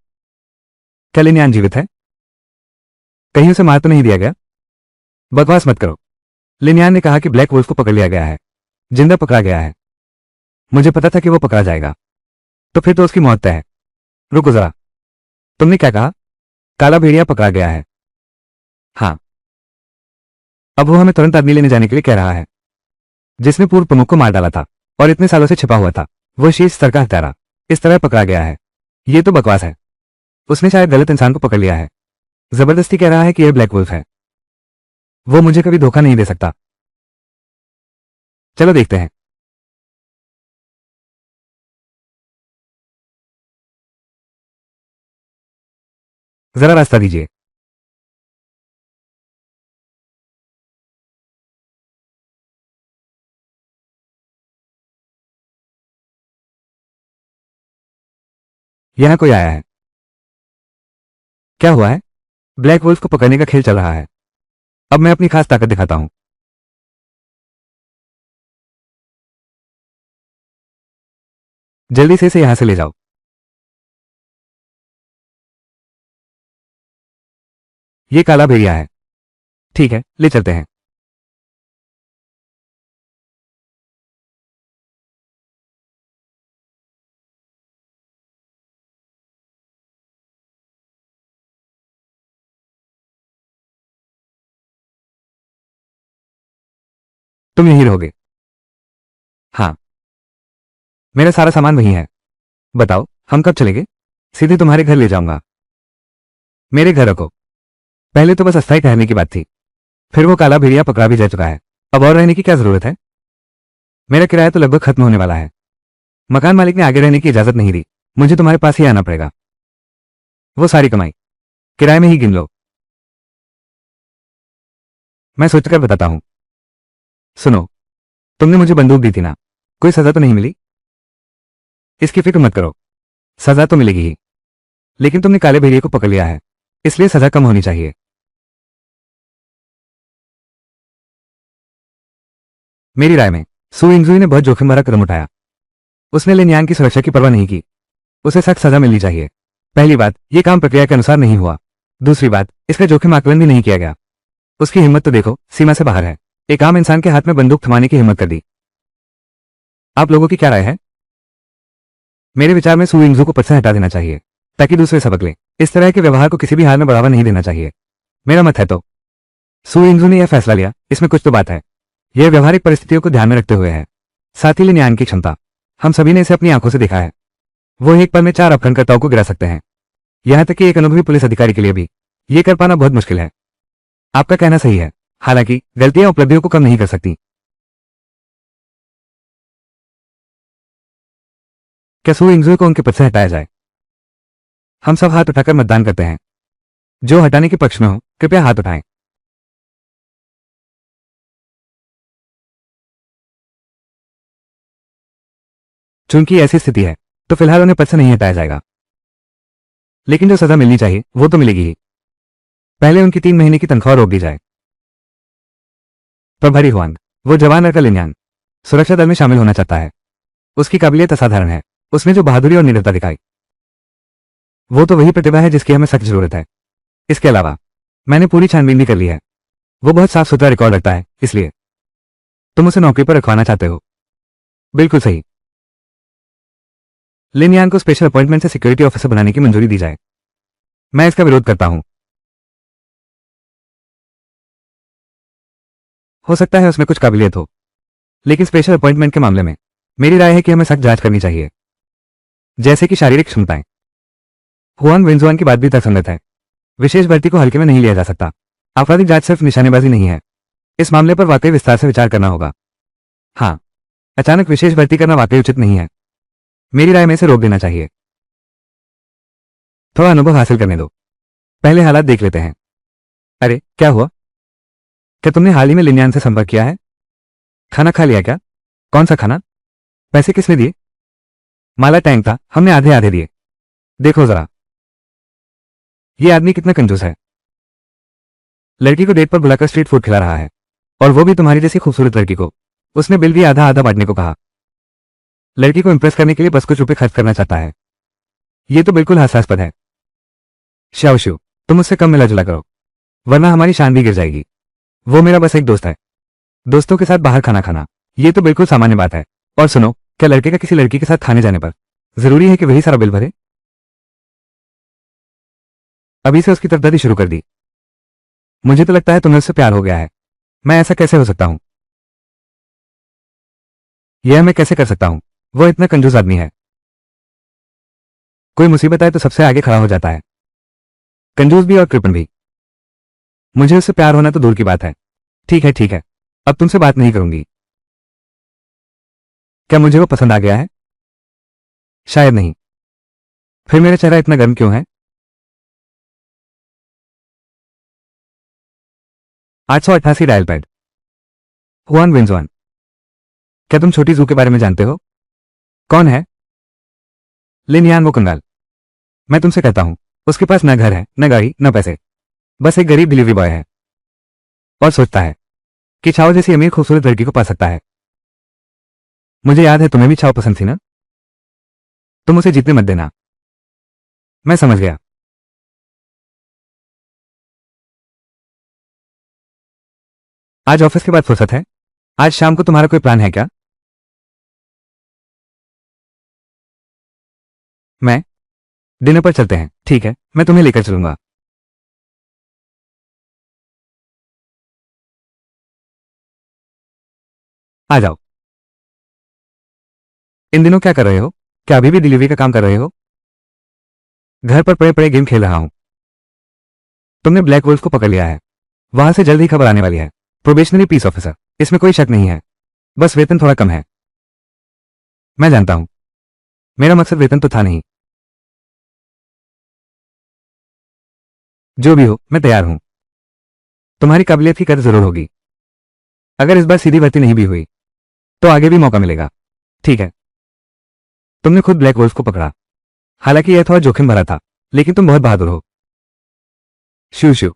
क्या लिनियान जीवित है? कहीं उसे मार तो नहीं दिया गया? बकवास मत करो। लिनियान ने कहा कि ब्लैक वुल्फ को पकड़ लिया गया है, जिंदा पकड़ा गया है। मुझे पता था कि वो पकड़ा जाएगा। तो फिर तो उसकी मौत तय है। रुको जरा, तुमने क्या कहा? काला भेड़िया पकड़ा गया है? हाँ। अब वो हमें तुरंत आदमी लेने जाने के लिए कह रहा है, जिसने पूर्व प्रमुख को मार डाला था और इतने सालों से छिपा हुआ था। वो शीर्ष स्तर का हत्यारा इस तरह पकड़ा गया है। ये तो बकवास है। उसने शायद गलत इंसान को पकड़ लिया है। जबरदस्ती कह रहा है कि यह ब्लैक वुल्फ है। वो मुझे कभी धोखा नहीं दे सकता। चलो देखते हैं। जरा रास्ता दीजिए। यहां कोई आया है। क्या हुआ है? ब्लैक वुल्फ को पकड़ने का खेल चल रहा है। अब मैं अपनी खास ताकत दिखाता हूं। जल्दी से इसे यहां से ले जाओ। ये काला भेड़िया है। ठीक है, ले चलते हैं। तुम यहीं रहोगे? हाँ। मेरा सारा सामान वहीं है। बताओ, हम कब चलेंगे? सीधे तुम्हारे घर ले जाऊंगा। मेरे घर रखो। पहले तो बस अस्थायी ठहरने की बात थी, फिर वो काला भेड़िया पकड़ा भी जा चुका है। अब और रहने की क्या जरूरत है? मेरा किराया तो लगभग खत्म होने वाला है। मकान मालिक ने आगे रहने की इजाजत नहीं दी। मुझे तुम्हारे पास ही आना पड़ेगा। वो सारी कमाई किराए में ही गिन लो। मैं सोचकर बताता हूं। सुनो, तुमने मुझे बंदूक दी थी ना, कोई सजा तो नहीं मिली? इसकी फिक्र मत करो, सजा तो मिलेगी ही, लेकिन तुमने काले भेड़िए को पकड़ लिया है, इसलिए सजा कम होनी चाहिए। मेरी राय में सू इंगजुई ने बहुत जोखिम भरा कदम उठाया। उसने लिनयांग की सुरक्षा की परवाह नहीं की। उसे सख्त सजा मिलनी चाहिए। पहली बात, यह काम प्रक्रिया के अनुसार नहीं हुआ। दूसरी बात, इसका जोखिम आकलन भी नहीं किया गया। उसकी हिम्मत तो देखो, सीमा से बाहर है। एक आम इंसान के हाथ में बंदूक थमाने की हिम्मत कर दी। आप लोगों की क्या राय है? मेरे विचार में सू इंगजू को पद से हटा देना चाहिए, ताकि दूसरे सबक लें। इस तरह के व्यवहार को किसी भी हाल में बढ़ावा नहीं देना चाहिए। मेरा मत है तो सू इंगजू ने यह फैसला लिया, इसमें कुछ तो बात है। यह व्यवहारिक परिस्थितियों को ध्यान में रखते हुए है। साथ ही लिनयांग की क्षमता, हम सभी ने इसे अपनी आंखों से देखा है। वो एक पल में 4 अपहरणकर्ताओं को गिरा सकते हैं। यहां तक कि एक अनुभवी पुलिस अधिकारी के लिए भी यह कर पाना बहुत मुश्किल है। आपका कहना सही है, हालांकि गलतियां उपलब्धियों को कम नहीं कर सकती। क्या सू इंगजू को उनके पद से हटाया जाए? हम सब हाथ उठाकर मतदान करते हैं। जो हटाने के पक्ष में हो, कृपया हाथ उठाएं। चूंकि ऐसी स्थिति है, तो फिलहाल उन्हें पद से नहीं हटाया जाएगा, लेकिन जो सजा मिलनी चाहिए वो तो मिलेगी ही। पहले उनकी 3 महीने की तनख्वाह रोक दी जाए। प्रभारी हुआंग, वो जवान लड़का लिनयांग सुरक्षा दल में शामिल होना चाहता है। उसकी काबिलियत असाधारण है। उसने जो बहादुरी और निडरता दिखाई, वो तो वही प्रतिभा है जिसकी हमें सख्त जरूरत है। इसके अलावा मैंने पूरी छानबीन भी कर ली है। वो बहुत साफ सुथरा रिकॉर्ड रखता है, इसलिए तुम उसे नौकरी पर रखवाना चाहते हो। बिल्कुल सही। लिनयांग को स्पेशल अपॉइंटमेंट से सिक्योरिटी ऑफिसर बनाने की मंजूरी दी जाए। मैं इसका विरोध करता हूं। हो सकता है उसमें कुछ काबिलियत हो, लेकिन स्पेशल अपॉइंटमेंट के मामले में मेरी राय है कि हमें सख्त जांच करनी चाहिए, जैसे कि शारीरिक क्षमताएं। हुआंग वेंजुआन की बात भी तर्कसंगत है। विशेष भर्ती को हल्के में नहीं लिया जा सकता। आपराधिक जांच सिर्फ निशानेबाजी नहीं है। इस मामले पर वाकई विस्तार से विचार करना होगा। हाँ, अचानक विशेष भर्ती करना वाकई उचित नहीं है। मेरी राय में इसे रोक देना चाहिए। थोड़ा अनुभव हासिल करने दो, पहले हालात देख लेते हैं। अरे, क्या हुआ? क्या तुमने हाल ही में लिनयान से संपर्क किया है? खाना खा लिया क्या? कौन सा खाना? पैसे किसने दिए? माला टैंक था, हमने आधे आधे दिए। देखो जरा, ये आदमी कितना कंजूस है। लड़की को डेट पर बुलाकर स्ट्रीट फूड खिला रहा है, और वो भी तुम्हारी जैसी खूबसूरत लड़की को। उसने बिल भी आधा आधा बांटने को कहा। लड़की को इंप्रेस करने के लिए बस कुछ रुपए खर्च करना चाहता है। ये तो बिल्कुल हास्यास्पद है। श्याओशु, तुम उससे कम मिला जुला करो, वरना हमारी शान भी गिर जाएगी। वो मेरा बस एक दोस्त है। दोस्तों के साथ बाहर खाना खाना, ये तो बिल्कुल सामान्य बात है। और सुनो, क्या लड़के का किसी लड़की के साथ खाने जाने पर जरूरी है कि वही सारा बिल भरे? अभी से उसकी तरफदारी शुरू कर दी। मुझे तो लगता है तुम्हें उससे प्यार हो गया है। मैं ऐसा कैसे हो सकता हूं? यह मैं कैसे कर सकता हूं? वो इतना कंजूस आदमी है। कोई मुसीबत आए तो सबसे आगे खड़ा हो जाता है। कंजूस भी और कृपण भी। मुझे उससे प्यार होना तो दूर की बात है। ठीक है ठीक है, अब तुमसे बात नहीं करूंगी। क्या मुझे वो पसंद आ गया है? शायद नहीं। फिर मेरा चेहरा इतना गर्म क्यों है? 888 डायल पैड। हुआन विंजवान, क्या तुम छोटी जू के बारे में जानते हो? कौन है? लिनयान, वो कंगाल। मैं तुमसे कहता हूं, उसके पास न घर है, न गाड़ी, न पैसे। बस एक गरीब डिलीवरी बॉय है, और सोचता है कि छाओ जैसी अमीर खूबसूरत लड़की को पा सकता है। मुझे याद है तुम्हें भी छाओ पसंद थी ना? तुम उसे जीतने मत देना। मैं समझ गया। आज ऑफिस के बाद फुर्सत है? आज शाम को तुम्हारा कोई प्लान है क्या? मैं डिनर पर चलते हैं। ठीक है, मैं तुम्हें लेकर चलूंगा। आ जाओ। इन दिनों क्या कर रहे हो? क्या अभी भी डिलीवरी का काम कर रहे हो? घर पर पड़े पड़े गेम खेल रहा हूं। तुमने ब्लैक वुल्फ को पकड़ लिया है। वहां से जल्द ही खबर आने वाली है। प्रोबेशनरी पीस ऑफिसर, इसमें कोई शक नहीं है। बस वेतन थोड़ा कम है। मैं जानता हूं, मेरा मकसद वेतन तो था नहीं। जो भी हो, मैं तैयार हूं। तुम्हारी काबिलियत की कदर जरूर होगी। अगर इस बार सीधी भर्ती नहीं भी हुई तो आगे भी मौका मिलेगा। ठीक है, तुमने खुद ब्लैक वुल्फ को पकड़ा। हालांकि यह थोड़ा जोखिम भरा था, लेकिन तुम बहुत बहादुर हो। शू शू।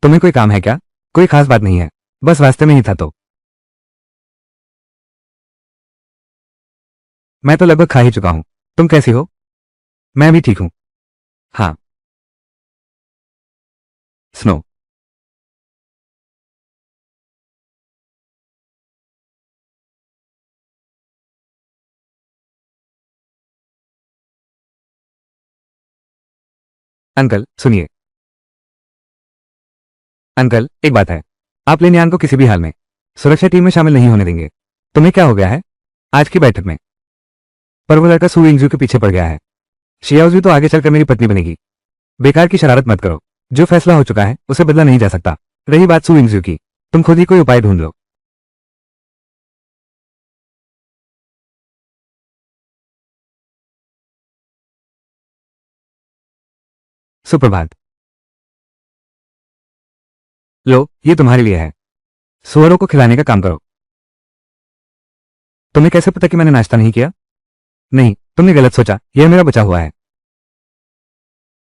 तुम्हें कोई काम है क्या? कोई खास बात नहीं है, बस रास्ते में ही था तो। मैं तो लगभग खा ही चुका हूं। तुम कैसी हो? मैं भी ठीक हूं। हाँ। स्नो। अंकल सुनिए। अंकल एक बात है, आप लेनियान को किसी भी हाल में सुरक्षा टीम में शामिल नहीं होने देंगे। तुम्हें क्या हो गया है? आज की बैठक में पर वो लड़का सू इंगजू के पीछे पड़ गया है। शियाओजू तो आगे चलकर मेरी पत्नी बनेगी। बेकार की शरारत मत करो। जो फैसला हो चुका है उसे बदला नहीं जा सकता। रही बात सू इंगजू की, तुम खुद ही कोई उपाय ढूंढ लो। सुप्रभात। लो ये तुम्हारे लिए है। सुअरों को खिलाने का काम करो। तुम्हें कैसे पता कि मैंने नाश्ता नहीं किया? नहीं, तुमने गलत सोचा, यह मेरा बचा हुआ है।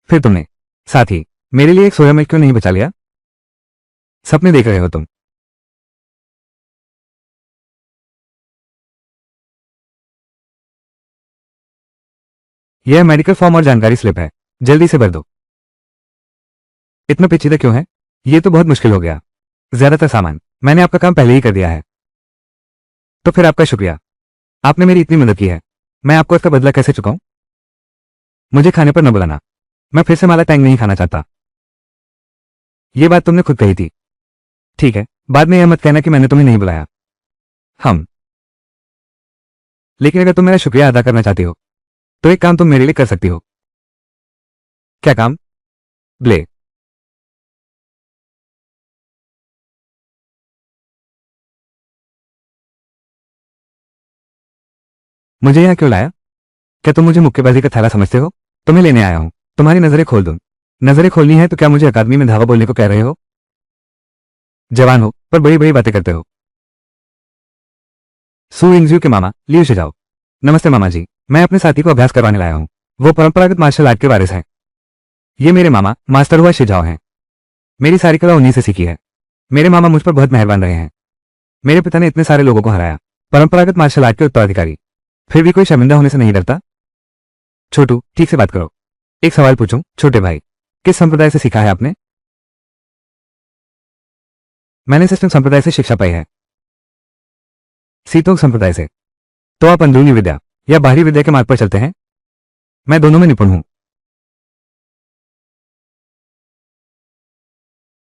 फिर तुमने साथ ही मेरे लिए एक सोया मिल्क क्यों नहीं बचा लिया? सपने देख रहे हो तुम। यह मेडिकल फॉर्म और जानकारी स्लिप है, जल्दी से भर दो। इतना पेचीदा क्यों है? यह तो बहुत मुश्किल हो गया। ज्यादातर सामान मैंने आपका काम पहले ही कर दिया है। तो फिर आपका शुक्रिया। आपने मेरी इतनी मदद की है, मैं आपको इसका बदला कैसे चुकाऊं? मुझे खाने पर न बुलाना। मैं फिर से माला टैंग नहीं खाना चाहता। यह बात तुमने खुद कही थी। ठीक है, बाद में यह मत कहना कि मैंने तुम्हें नहीं बुलाया। हम लेकिन अगर तुम मेरा शुक्रिया अदा करना चाहती हो तो एक काम तुम मेरे लिए कर सकती हो। क्या काम? ब्ले। मुझे यहाँ क्यों लाया? क्या तुम मुझे मुक्केबाजी का थैला समझते हो? तुम्हें लेने आया हूं, तुम्हारी नजरें खोल दूं। नजरें खोलनी है तो क्या मुझे अकादमी में धावा बोलने को कह रहे हो? जवान हो पर बड़ी बड़ी बातें करते हो। सू इंगजू के मामा लियू शिजाओ। नमस्ते मामा जी, मैं अपने साथी को अभ्यास करवाने लाया हूं। वो परंपरागत मार्शल आर्ट के वारिस हैं। ये मेरे मामा मास्टर हुआ शिजाओ हैं। मेरी सारी कला उन्हीं से सीखी है। मेरे मामा मुझ पर बहुत मेहरबान रहे हैं। मेरे पिता ने इतने सारे लोगों को हराया। परंपरागत मार्शल आर्ट के उत्तराधिकारी। फिर भी कोई शर्मिंदा होने से नहीं डरता। छोटू ठीक से बात करो। एक सवाल पूछूं छोटे भाई, किस संप्रदाय से सीखा है आपने? मैंने सिस्टम संप्रदाय से शिक्षा पाई है। सीतोंग संप्रदाय से। तो आप अंदरूनी विद्या या बाहरी विद्या के मार्ग पर चलते हैं? मैं दोनों में निपुण हूं।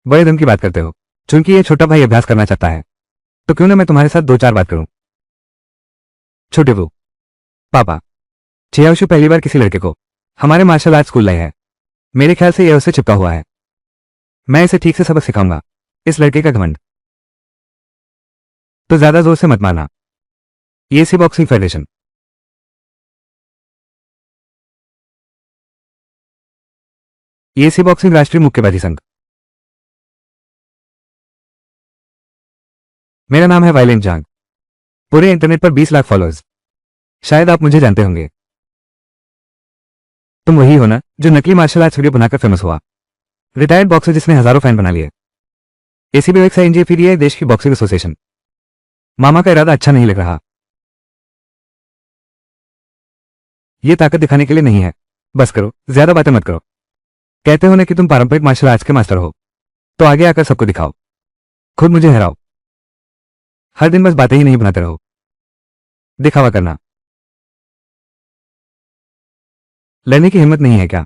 बड़े दम की बात करते हो। चूंकि ये छोटा भाई अभ्यास करना चाहता है तो क्यों ना मैं तुम्हारे साथ दो चार बात करूं। छोटे वो पापा, चियाओशु पहली बार किसी लड़के को हमारे मार्शल आर्ट स्कूल लाए है। मेरे ख्याल से यह उससे चिपका हुआ है। मैं इसे ठीक से सबक सिखाऊंगा। इस लड़के का घमंड तो ज्यादा जोर से मत मारना। ये सी बॉक्सिंग फेडरेशन। ये सी बॉक्सिंग राष्ट्रीय मुक्केबाजी संघ। मेरा नाम है वायलेंट जांग। पूरे इंटरनेट पर 20 लाख फॉलोअर्स। शायद आप मुझे जानते होंगे। तुम वही हो ना जो नकली मार्शल आर्ट्स वीडियो बनाकर फेमस हुआ। रिटायर्ड बॉक्सर जिसने हजारों फैन बना लिए। एसीबी वेक्सा एनजीए फिर ये देश की बॉक्सिंग एसोसिएशन। मामा का इरादा अच्छा नहीं लग रहा। ये ताकत दिखाने के लिए नहीं है। बस करो, ज्यादा बातें मत करो। कहते हो ना कि तुम पारंपरिक मार्शल आर्ट्स के मास्टर हो, तो आगे आकर सबको दिखाओ। खुद मुझे हराओ। हर दिन बस बातें ही नहीं बनाते रहो। दिखावा करना। लड़ने की हिम्मत नहीं है क्या?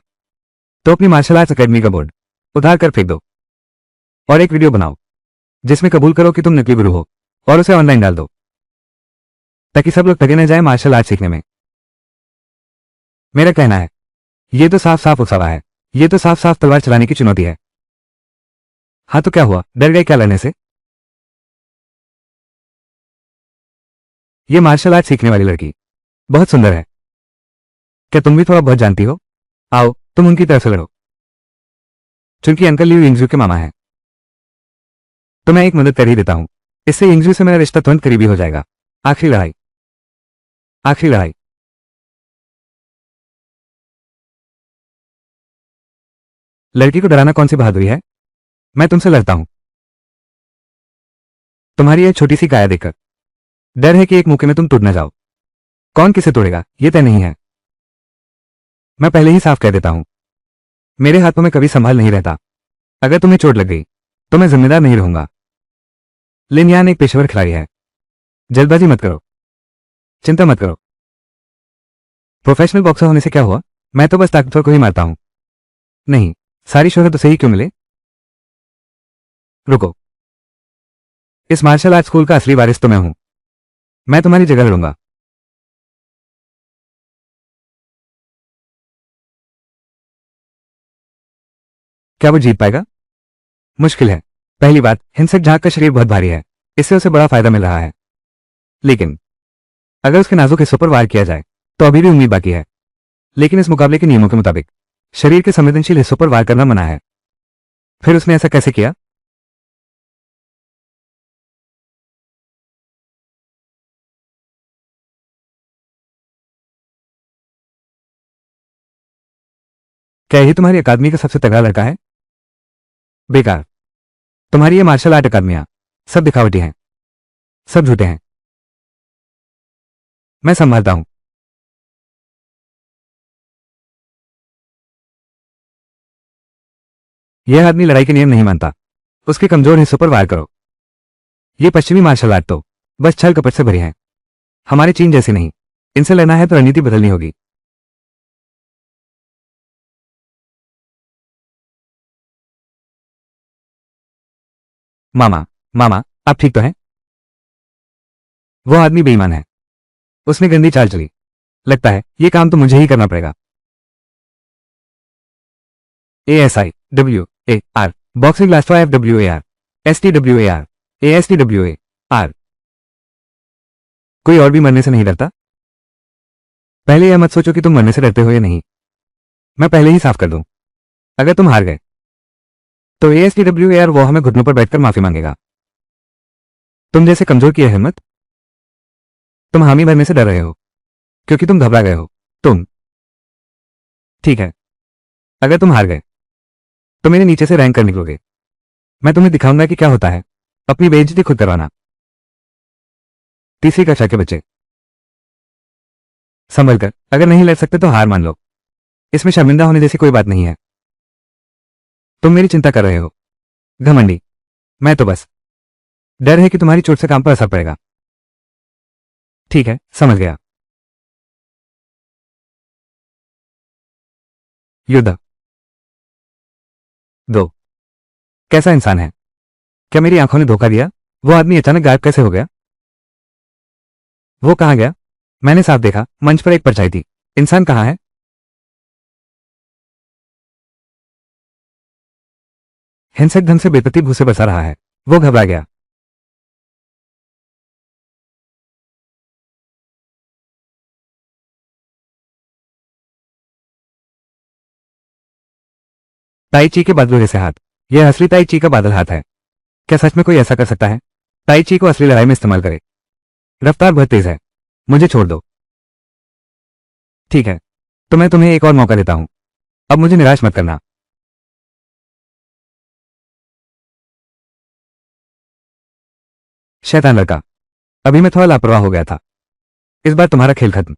तो अपनी मार्शल आर्ट्स अकेडमी का बोर्ड उधार कर फेंक दो और एक वीडियो बनाओ जिसमें कबूल करो कि तुम नकली गुरु हो और उसे ऑनलाइन डाल दो ताकि सब लोग ठगे न जाए मार्शल आर्ट सीखने में। मेरा कहना है ये तो साफ साफ उकसावा है। ये तो साफ साफ तलवार चलाने की चुनौती है। हाँ तो क्या हुआ, डर गए क्या लड़ने से? ये मार्शल आर्ट सीखने वाली लड़की बहुत सुंदर है। क्या तुम भी थोड़ा बहुत जानती हो? आओ तुम उनकी तरफ से लड़ो, चूंकि अंकल लियू यिंगजू के मामा हैं। तो मैं एक मदद कर ही देता हूं, इससे यिंगजू से मेरा रिश्ता तुरंत करीबी हो जाएगा। आखिरी लड़ाई, आखिरी लड़ाई। लड़की को डराना कौन सी बहादुरी है? मैं तुमसे लड़ता हूं। तुम्हारी यह छोटी सी काया देखकर डर है कि एक मौके में तुम टूट न जाओ। कौन किसे तोड़ेगा यह तय नहीं है। मैं पहले ही साफ कह देता हूं, मेरे हाथों में कभी संभाल नहीं रहता। अगर तुम्हें चोट लग गई तो मैं जिम्मेदार नहीं रहूंगा। लिन यान एक पेशेवर खिलाड़ी है। जल्दबाजी मत करो, चिंता मत करो। प्रोफेशनल बॉक्सर होने से क्या हुआ? मैं तो बस ताकतवर को ही मारता हूं। नहीं, सारी शोहरत उसे ही क्यों मिले? रुको, इस मार्शल आर्ट स्कूल का असली वारिस तो मैं हूं। मैं तुम्हारी जगह लड़ूंगा। क्या वो जीत पाएगा? मुश्किल है। पहली बात, हिंसक झाग का शरीर बहुत भारी है, इससे उसे बड़ा फायदा मिल रहा है। लेकिन अगर उसके नाजुक हिस्सों पर वार किया जाए तो अभी भी उम्मीद बाकी है। लेकिन इस मुकाबले के नियमों के मुताबिक शरीर के संवेदनशील हिस्सों पर वार करना मना है। फिर उसने ऐसा कैसे किया? क्या यही तुम्हारी अकादमी का सबसे तगड़ा लड़का है? बेकार। तुम्हारी ये मार्शल आर्ट अकादमियां सब दिखावटी हैं, सब झूठे हैं। मैं संभालता हूं। यह आदमी लड़ाई के नियम नहीं मानता। उसके कमजोर हिस्सों पर वार करो। ये पश्चिमी मार्शल आर्ट तो बस छल कपट से भरी है, हमारे चीन जैसी नहीं। इनसे लड़ना है तो रणनीति बदलनी होगी। मामा, मामा, आप ठीक तो हैं? वो आदमी बेईमान है, उसने गंदी चाल चली। लगता है ये काम तो मुझे ही करना पड़ेगा। ASIWAR boxing last FWAR STWAR ASTWAR। कोई और भी मरने से नहीं डरता? पहले यह मत सोचो कि तुम मरने से डरते हो या नहीं। मैं पहले ही साफ कर दूं, अगर तुम हार गए तो ASTWAR वो हमें घुटनों पर बैठकर माफी मांगेगा। तुम जैसे कमजोर की है हिम्मत। तुम हामी भरने से डर रहे हो क्योंकि तुम घबरा गए हो। तुम ठीक है, अगर तुम हार गए तो मेरे नीचे से रैंक कर निकलोगे। मैं तुम्हें दिखाऊंगा कि क्या होता है अपनी बेइज्जती खुद करवाना। तीसरी कक्षा के बच्चे, संभल कर, अगर नहीं लड़ सकते तो हार मान लो। इसमें शर्मिंदा होने जैसी कोई बात नहीं है। तुम मेरी चिंता कर रहे हो, घमंडी। मैं तो बस डर है कि तुम्हारी चोट से काम पर असर पड़ेगा। ठीक है, समझ गया। युद्ध दो। कैसा इंसान है? क्या मेरी आंखों ने धोखा दिया? वो आदमी अचानक गायब कैसे हो गया? वो कहां गया? मैंने साफ देखा, मंच पर एक परछाई थी। इंसान कहां है? हिंसक ढंग से बेपत्ती भूसे बरसा रहा है। वो घबरा गया। ताई ची के बादलों जैसे हाथ। यह असली ताई ची का बादल हाथ है। क्या सच में कोई ऐसा कर सकता है? ताई ची को असली लड़ाई में इस्तेमाल करे। रफ्तार बहुत तेज है, मुझे छोड़ दो। ठीक है, तो मैं तुम्हें एक और मौका देता हूं। अब मुझे निराश मत करना। शैतान लड़का, अभी मैं थोड़ा लापरवाह हो गया था। इस बार तुम्हारा खेल खत्म।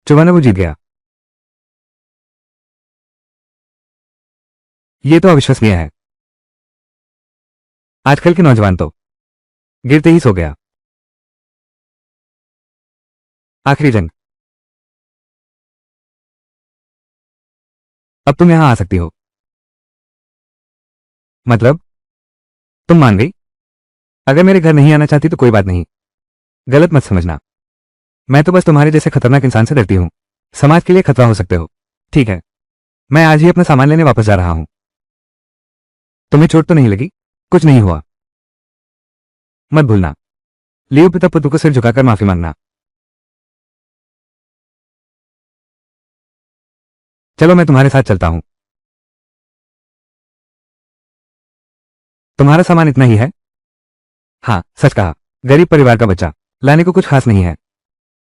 चुवाना वो जीत गया। ये तो अविश्वसनीय है। आजकल के नौजवान तो गिरते ही सो गया। आखिरी जंग। अब तुम यहां आ सकती हो। मतलब तुम मान गई? अगर मेरे घर नहीं आना चाहती तो कोई बात नहीं, गलत मत समझना। मैं तो बस तुम्हारे जैसे खतरनाक इंसान से डरती हूँ। समाज के लिए खतरा हो सकते हो। ठीक है, मैं आज ही अपना सामान लेने वापस जा रहा हूँ। तुम्हें चोट तो नहीं लगी? कुछ नहीं हुआ। मत भूलना, लियो पिता पुत्र को सिर झुकाकर माफी मांगना। चलो मैं तुम्हारे साथ चलता हूँ। तुम्हारा सामान इतना ही है? हाँ, सच कहा। गरीब परिवार का बच्चा, लाने को कुछ खास नहीं है।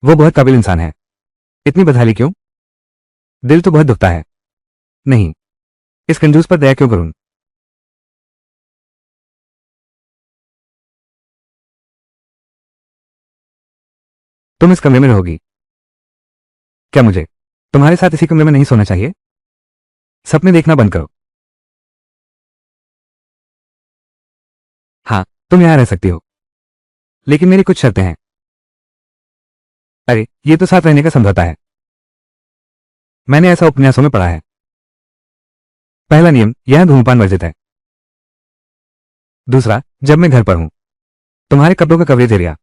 वो बहुत काबिल इंसान है। इतनी बदहाली क्यों? दिल तो बहुत दुखता है। नहीं, इस कंजूस पर दया क्यों करूं? तुम इस कमरे में रहोगी? क्या मुझे तुम्हारे साथ इसी कमरे में नहीं सोना चाहिए? सपने देखना बंद करो। हाँ, तुम यहां रह सकती हो, लेकिन मेरी कुछ शर्तें हैं। अरे, ये तो साथ रहने का समझौता है। मैंने ऐसा उपन्यासों में पढ़ा है। पहला नियम, यहां धूम्रपान वर्जित है। दूसरा, जब मैं घर पर हूं, तुम्हारे कपड़ों का कवरेज एरिया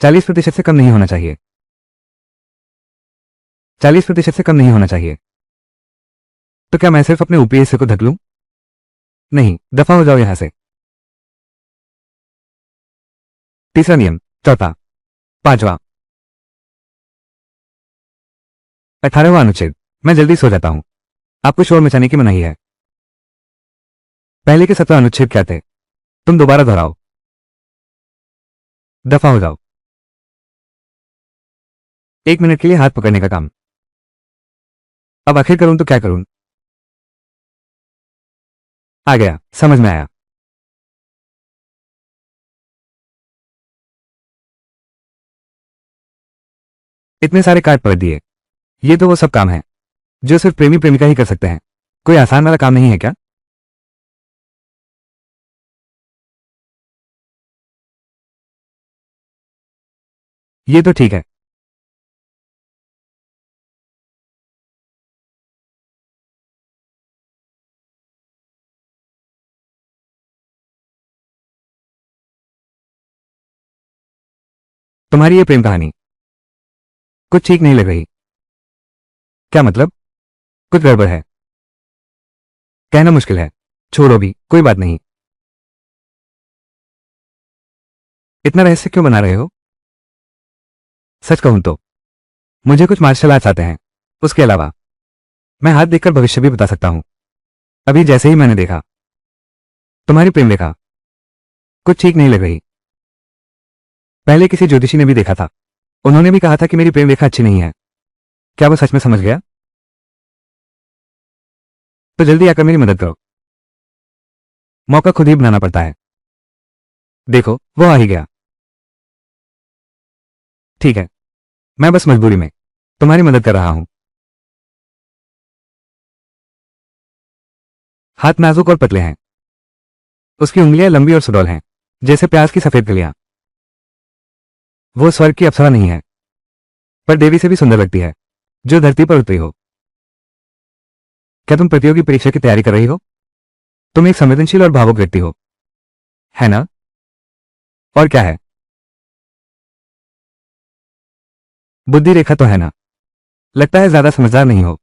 40% से कम नहीं होना चाहिए। 40% से कम नहीं होना चाहिए। तो क्या मैं सिर्फ अपने ऊपरी हिस्से को ढक लूं? नहीं, दफा हो जाओ यहां से। तीसरा नियम, चौथा, पांचवा, 18वां अनुच्छेद, मैं जल्दी सो जाता हूं। आपको शोर मचाने की मनाही है। पहले के 17 अनुच्छेद क्या थे? तुम दोबारा दोहराओ। दफा हो जाओ। 1 मिनट के लिए हाथ पकड़ने का काम। अब आखिर करूं तो क्या करूं? आ गया, समझ में आया। इतने सारे कार्ड पढ़ दिए। ये तो वो सब काम है जो सिर्फ प्रेमी प्रेमिका ही कर सकते हैं। कोई आसान वाला काम नहीं है क्या? ये तो ठीक है। तुम्हारी ये प्रेम कहानी कुछ ठीक नहीं लग रही। क्या मतलब? कुछ गड़बड़ है? कहना मुश्किल है। छोड़ो भी, कोई बात नहीं। इतना रहस्य क्यों बना रहे हो? सच कहूं तो मुझे कुछ मार्शल आर्ट्स आते हैं। उसके अलावा मैं हाथ देखकर भविष्य भी बता सकता हूं। अभी जैसे ही मैंने देखा तुम्हारी प्रेम रेखा कुछ ठीक नहीं लग रही। पहले किसी ज्योतिषी ने भी देखा था। उन्होंने भी कहा था कि मेरी प्रेम रेखा अच्छी नहीं है। क्या वो सच में समझ गया? तो जल्दी आकर मेरी मदद करो। मौका खुद ही बनाना पड़ता है। देखो, वो आ ही गया। ठीक है, मैं बस मजबूरी में तुम्हारी मदद कर रहा हूं। हाथ नाजुक और पतले हैं। उसकी उंगलियां लंबी और सुडौल हैं, जैसे प्याज की सफेद कलियां। वो स्वर्ग की अप्सरा नहीं है, पर देवी से भी सुंदर लगती है जो धरती पर उतरी हो। क्या तुम प्रतियोगी परीक्षा की तैयारी कर रही हो? तुम एक संवेदनशील और भावुक व्यक्ति हो, है ना? और क्या है? बुद्धि रेखा तो है ना? लगता है ज्यादा समझदार नहीं हो।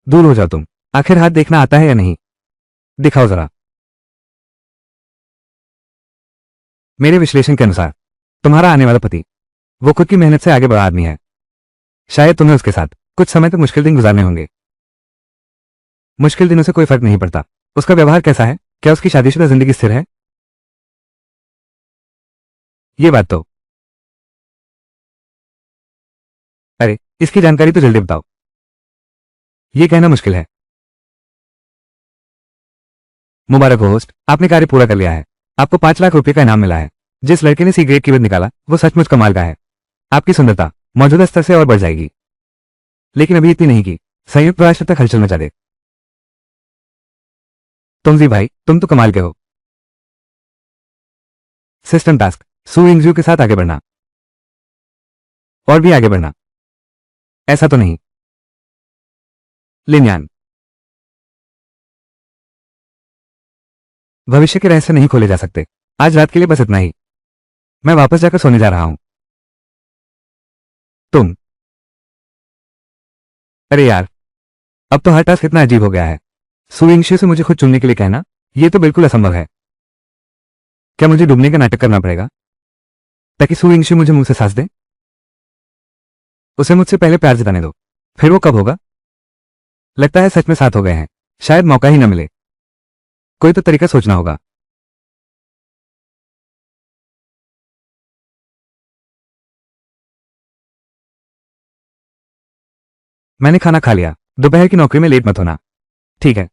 दूर हो जाओ तुम। आखिर हाथ देखना आता है या नहीं? दिखाओ जरा। मेरे विश्लेषण के अनुसार तुम्हारा आने वाला पति वो खुद की मेहनत से आगे बढ़ा आदमी है। शायद तुम्हें उसके साथ कुछ समय तक मुश्किल दिन गुजारने होंगे। मुश्किल दिनों से कोई फर्क नहीं पड़ता उसका व्यवहार कैसा है। क्या उसकी शादीशुदा जिंदगी स्थिर है? ये बात तो। अरे, इसकी जानकारी तो जल्दी बताओ। ये कहना मुश्किल है। मुबारक हो होस्ट, आपने कार्य पूरा कर लिया है। आपको 5 लाख रुपए का इनाम मिला है। जिस लड़के ने सिगरेट की बद निकाला वो सचमुच कमाल का है। आपकी सुंदरता मौजूदा स्तर से और बढ़ जाएगी, लेकिन अभी इतनी नहीं कि संयुक्त राष्ट्र तक हलचल मचा दे। तुम जी भाई, तुम तो कमाल के हो। सिस्टम टास्क, सू इंगजू के साथ आगे बढ़ना। और भी आगे बढ़ना। ऐसा तो नहीं? लिनयान। भविष्य के रहस्य नहीं खोले जा सकते। आज रात के लिए बस इतना ही। मैं वापस जाकर सोने जा रहा हूं। तुम। अरे यार, अब तो हर टास्क इतना अजीब हो गया है। सुइंगशु से मुझे खुद चुनने के लिए कहना, यह तो बिल्कुल असंभव है। क्या मुझे डूबने का नाटक करना पड़ेगा ताकि सुइंगशु मुझे मुंह से सांस दे? उसे मुझसे पहले प्यार जताने दो, फिर वो कब होगा? लगता है सच में साथ हो गए हैं। शायद मौका ही न मिले। कोई तो तरीका सोचना होगा। मैंने खाना खा लिया। दोपहर की नौकरी में लेट मत होना। ठीक है।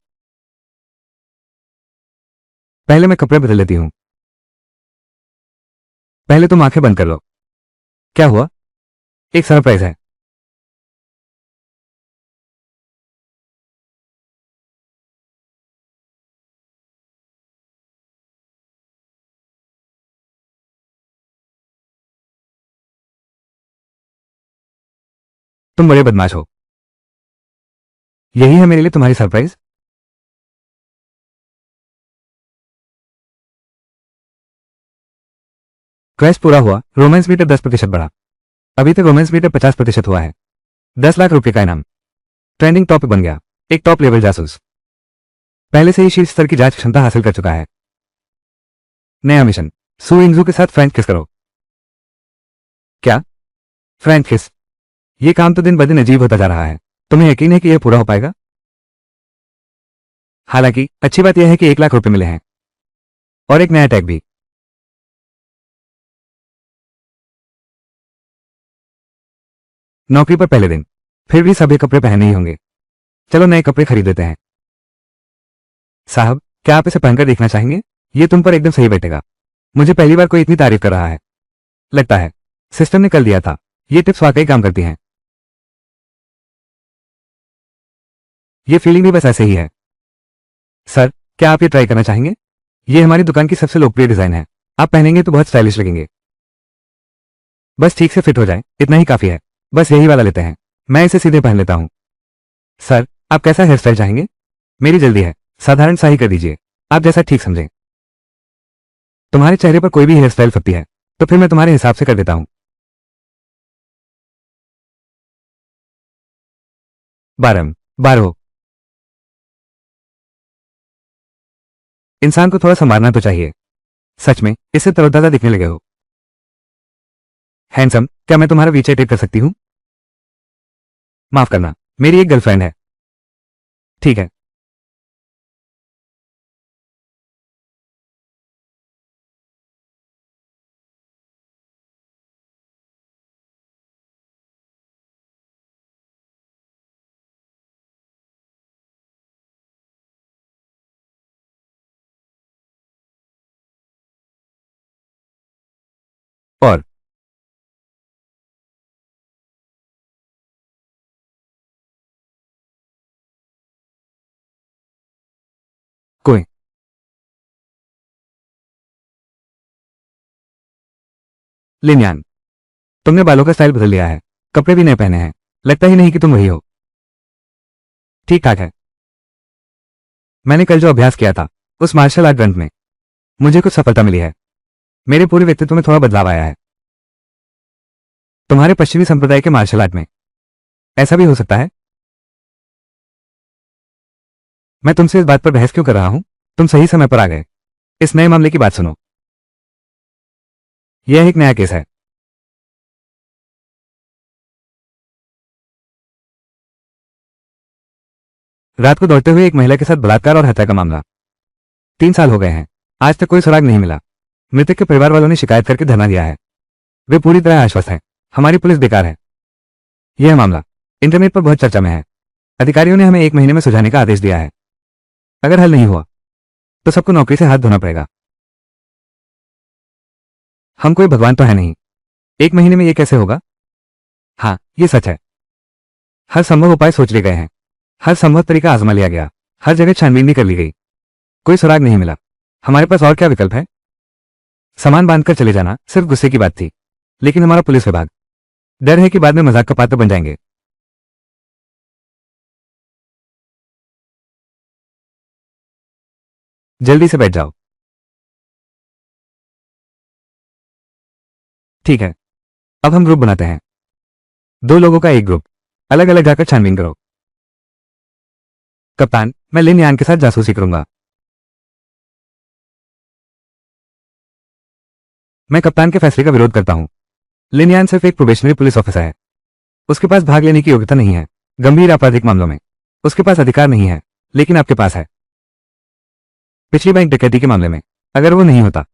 पहले मैं कपड़े बदल लेती हूं। पहले तुम आंखें बंद कर लो। क्या हुआ? एक सरप्राइज है। तुम बड़े बदमाश हो। यही है मेरे लिए तुम्हारी सरप्राइज? क्वेस्ट पूरा हुआ। रोमांस मीटर 10% बढ़ा। अभी तक रोमांस मीटर 50% हुआ है। 10 लाख रुपए का इनाम। ट्रेंडिंग टॉपिक बन गया। एक टॉप लेवल जासूस पहले से ही शीर्ष स्तर की जांच क्षमता हासिल कर चुका है। नया मिशन, सू इंगजू के साथ फ्रेंच किस करो। क्या? फ्रेंच किस? ये काम तो दिन ब दिन अजीब होता जा रहा है। तुम्हें यकीन है कि यह पूरा हो पाएगा? हालांकि अच्छी बात यह है कि 1 लाख रुपए मिले हैं और एक नया टैग भी। नौकरी पर पहले दिन, फिर भी सभी कपड़े पहने ही होंगे। चलो नए कपड़े खरीद लेते हैं। साहब, क्या आप इसे पहनकर देखना चाहेंगे? ये तुम पर एकदम सही बैठेगा। मुझे पहली बार कोई इतनी तारीफ कर रहा है। लगता है सिस्टम ने कल दिया था। ये टिप्स वाकई काम करती हैं। ये फीलिंग भी बस ऐसे ही है। सर, क्या आप ये ट्राई करना चाहेंगे? ये हमारी दुकान की सबसे लोकप्रिय डिजाइन है। आप पहनेंगे तो बहुत स्टाइलिश लगेंगे। बस ठीक से फिट हो जाए, इतना ही काफी है। बस यही वाला लेते हैं। मैं इसे सीधे पहन लेता हूं। सर, आप कैसा हेयर स्टाइल चाहेंगे? मेरी जल्दी है। साधारण सा ही कर दीजिए। आप जैसा ठीक समझें। तुम्हारे चेहरे पर कोई भी हेयर स्टाइल फटती है तो फिर मैं तुम्हारे हिसाब से कर देता हूं। बारम बारह। इंसान को थोड़ा संवारना तो चाहिए। सच में इससे तरोताजा दिखने लगे हो। हैंडसम, क्या मैं तुम्हारा वीचे टेक कर सकती हूँ? माफ करना, मेरी एक गर्लफ्रेंड है। ठीक है। और कोई। लिनयान, तुमने बालों का स्टाइल बदल लिया है। कपड़े भी नए पहने हैं। लगता ही नहीं कि तुम वही हो। ठीक ठाक है। मैंने कल जो अभ्यास किया था उस मार्शल आर्ट ग्रंथ में मुझे कुछ सफलता मिली है। मेरे पूरे व्यक्तित्व में थोड़ा बदलाव आया है। तुम्हारे पश्चिमी संप्रदाय के मार्शल आर्ट में ऐसा भी हो सकता है? मैं तुमसे इस बात पर बहस क्यों कर रहा हूं? तुम सही समय पर आ गए। इस नए मामले की बात सुनो। यह एक नया केस है। रात को दौड़ते हुए एक महिला के साथ बलात्कार और हत्या का मामला। 3 साल हो गए हैं। आज तक कोई सुराग नहीं मिला। मृतक के परिवार वालों ने शिकायत करके धरना दिया है। वे पूरी तरह आश्वस्त हैं। हमारी पुलिस बेकार है। यह मामला इंटरनेट पर बहुत चर्चा में है। अधिकारियों ने हमें 1 महीने में सुझाने का आदेश दिया है। अगर हल नहीं हुआ तो सबको नौकरी से हाथ धोना पड़ेगा। हम कोई भगवान तो है नहीं। 1 महीने में यह कैसे होगा? हाँ, ये सच है। हर संभव उपाय सोच लिए गए हैं। हर संभव तरीका आजमा लिया गया। हर जगह छानबीन भी कर ली गई। कोई सुराग नहीं मिला। हमारे पास और क्या विकल्प है? सामान बांधकर चले जाना सिर्फ गुस्से की बात थी। लेकिन हमारा पुलिस विभाग, डर है कि बाद में मजाक का पात्र बन जाएंगे। जल्दी से बैठ जाओ। ठीक है, अब हम ग्रुप बनाते हैं। 2 लोगों का एक ग्रुप, अलग अलग जाकर छानबीन करो। कप्तान, मैं लिन यान के साथ जासूसी करूंगा। मैं कप्तान के फैसले का विरोध करता हूं। लिन यान सिर्फ एक प्रोबेशनरी पुलिस ऑफिसर है। उसके पास भाग लेने की योग्यता नहीं है। गंभीर आपराधिक मामलों में उसके पास अधिकार नहीं है, लेकिन आपके पास है। पिछली बैंक डकैती के मामले में अगर वो नहीं होता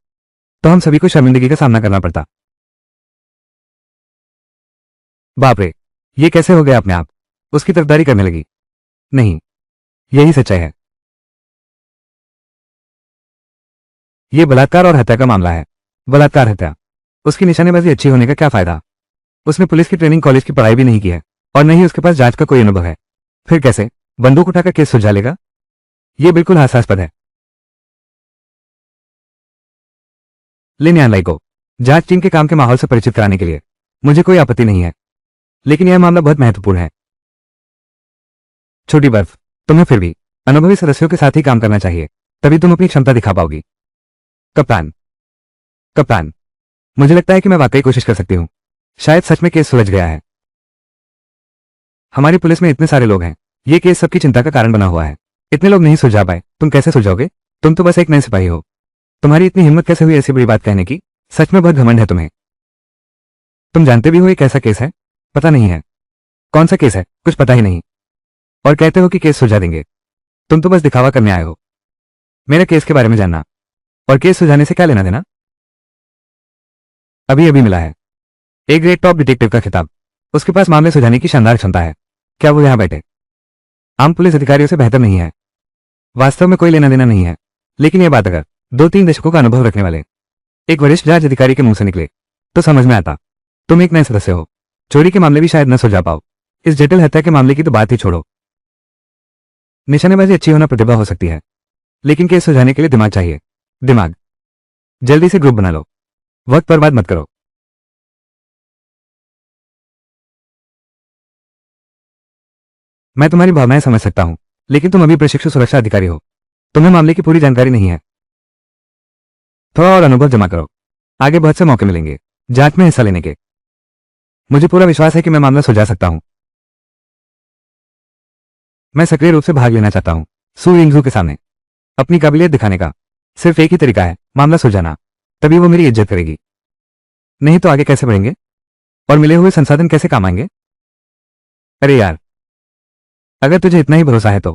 तो हम सभी को शर्मिंदगी का सामना करना पड़ता। बाप रे, ये कैसे हो गया अपने आप? उसकी तरफदारी करने लगी। नहीं, यही सच्चाई है। ये बलात्कार और हत्या का मामला है। बलात्कार हत्या। उसकी निशानेबाजी अच्छी होने का क्या फायदा? उसने पुलिस की ट्रेनिंग कॉलेज की पढ़ाई भी नहीं की है और न ही उसके पास जांच का कोई अनुभव है। फिर कैसे बंदूक उठाकर केस सुलझा लेगा? यह बिल्कुल हास्यास्पद है। लिन यान लाई को जांच टीम के काम के माहौल से परिचित कराने के लिए मुझे कोई आपत्ति नहीं है, लेकिन यह मामला बहुत महत्वपूर्ण है। छोटी बर्फ, तुम्हें फिर भी अनुभवी सदस्यों के साथ ही काम करना चाहिए, तभी तुम अपनी क्षमता दिखा पाओगी। कप्तान, कप्तान, मुझे लगता है कि मैं वाकई कोशिश कर सकती हूँ। शायद सच में केस सुलझ गया है। हमारी पुलिस में इतने सारे लोग हैं, ये केस सबकी चिंता का कारण बना हुआ है। इतने लोग नहीं सुलझा पाए, तुम कैसे सुलझाओगे? तुम तो बस एक नए सिपाही हो। तुम्हारी इतनी हिम्मत कैसे हुई ऐसी बड़ी बात कहने की? सच में बहुत घमंड है तुम्हें। तुम जानते भी हो ये कैसा केस है? पता नहीं है। कौन सा केस है? कुछ पता ही नहीं, और कहते हो कि केस सुलझा देंगे। तुम तो बस दिखावा करने आए हो। मेरे केस के बारे में जानना और केस सुलझाने से क्या लेना देना? अभी अभी मिला है एक ग्रेट टॉप डिटेक्टिव का खिताब। उसके पास मामले सुलझाने की शानदार क्षमता है। क्या वो यहां बैठे आम पुलिस अधिकारियों से बेहतर नहीं है? वास्तव में कोई लेना देना नहीं है, लेकिन यह बात अगर 2-3 दशकों का अनुभव रखने वाले एक वरिष्ठ जांच अधिकारी के मुंह से निकले तो समझ में आता। तुम एक नए सदस्य हो, चोरी के मामले भी शायद न सुलझा पाओ। इस जटिल हत्या के मामले की तो बात ही छोड़ो। निशानेबाजी अच्छी होना प्रतिभा हो सकती है, लेकिन केस सुलझाने के लिए दिमाग चाहिए। दिमाग। जल्दी से ग्रुप बना लो, वक्त बर्बाद मत करो। मैं तुम्हारी भावनाएं समझ सकता हूं, लेकिन तुम अभी प्रशिक्षु सुरक्षा अधिकारी हो। तुम्हें मामले की पूरी जानकारी नहीं है। थोड़ा और अनुभव जमा करो, आगे बहुत से मौके मिलेंगे जांच में हिस्सा लेने के। मुझे पूरा विश्वास है कि मैं मामला सुलझा सकता हूं। मैं सक्रिय रूप से भाग लेना चाहता हूं सू यिंगजू के सामने। अपनी काबिलियत दिखाने का सिर्फ एक ही तरीका है, मामला सुलझाना। तभी वो मेरी इज्जत करेगी। नहीं तो आगे कैसे बढ़ेंगे और मिले हुए संसाधन कैसे काम आएंगे? अरे यार, अगर तुझे इतना ही भरोसा है तो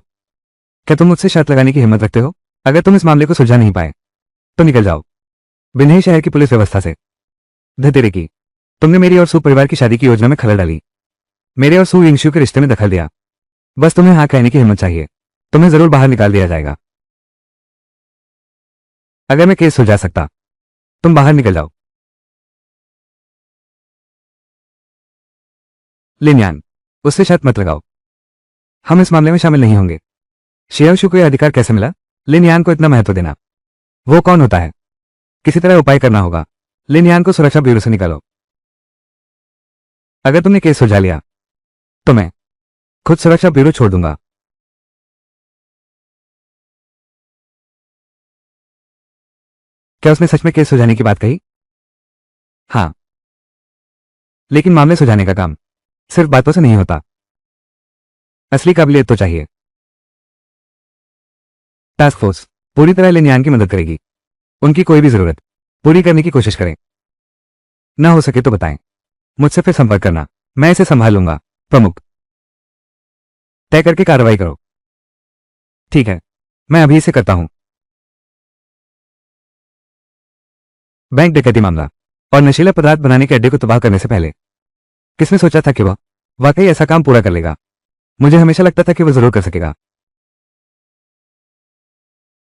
क्या तुम मुझसे शर्त लगाने की हिम्मत रखते हो? अगर तुम इस मामले को सुलझा नहीं पाए तो निकल जाओ बिन्हे शहर की पुलिस व्यवस्था से। धतेरे की, तुमने मेरी और सू परिवार की शादी की योजना में खलल डाली। मेरे और सू यिंगशू के रिश्ते में दखल दिया। बस तुम्हें हाँ कहने की हिम्मत चाहिए, तुम्हें जरूर बाहर निकाल दिया जाएगा। अगर मैं केस सुलझा सकता, तुम बाहर निकल जाओ। लिन यान, उससे शर्त मत लगाओ। हम इस मामले में शामिल नहीं होंगे। शियाओशु को यह अधिकार कैसे मिला लिन यान को इतना महत्व देना? वो कौन होता है? किसी तरह उपाय करना होगा। लिन यान को सुरक्षा ब्यूरो से निकालो। अगर तुमने केस सुलझा लिया तो मैं खुद सुरक्षा ब्यूरो छोड़ दूंगा। क्या उसने सच में केस सुलझाने की बात कही? हाँ, लेकिन मामले सुलझाने का काम सिर्फ बातों से नहीं होता। असली काबिलियत तो चाहिए। टास्क फोर्स पूरी तरह लिन यान की मदद करेगी। उनकी कोई भी जरूरत पूरी करने की कोशिश करें। ना हो सके तो बताएं, मुझसे फिर संपर्क करना, मैं इसे संभाल लूंगा। प्रमुख, तय करके कार्रवाई करो। ठीक है, मैं अभी इसे करता हूं। बैंक डकैती मामला और नशीला पदार्थ बनाने के अड्डे को तबाह करने से पहले किसने सोचा था कि वह वाकई ऐसा काम पूरा कर लेगा? मुझे हमेशा लगता था कि वह जरूर कर सकेगा।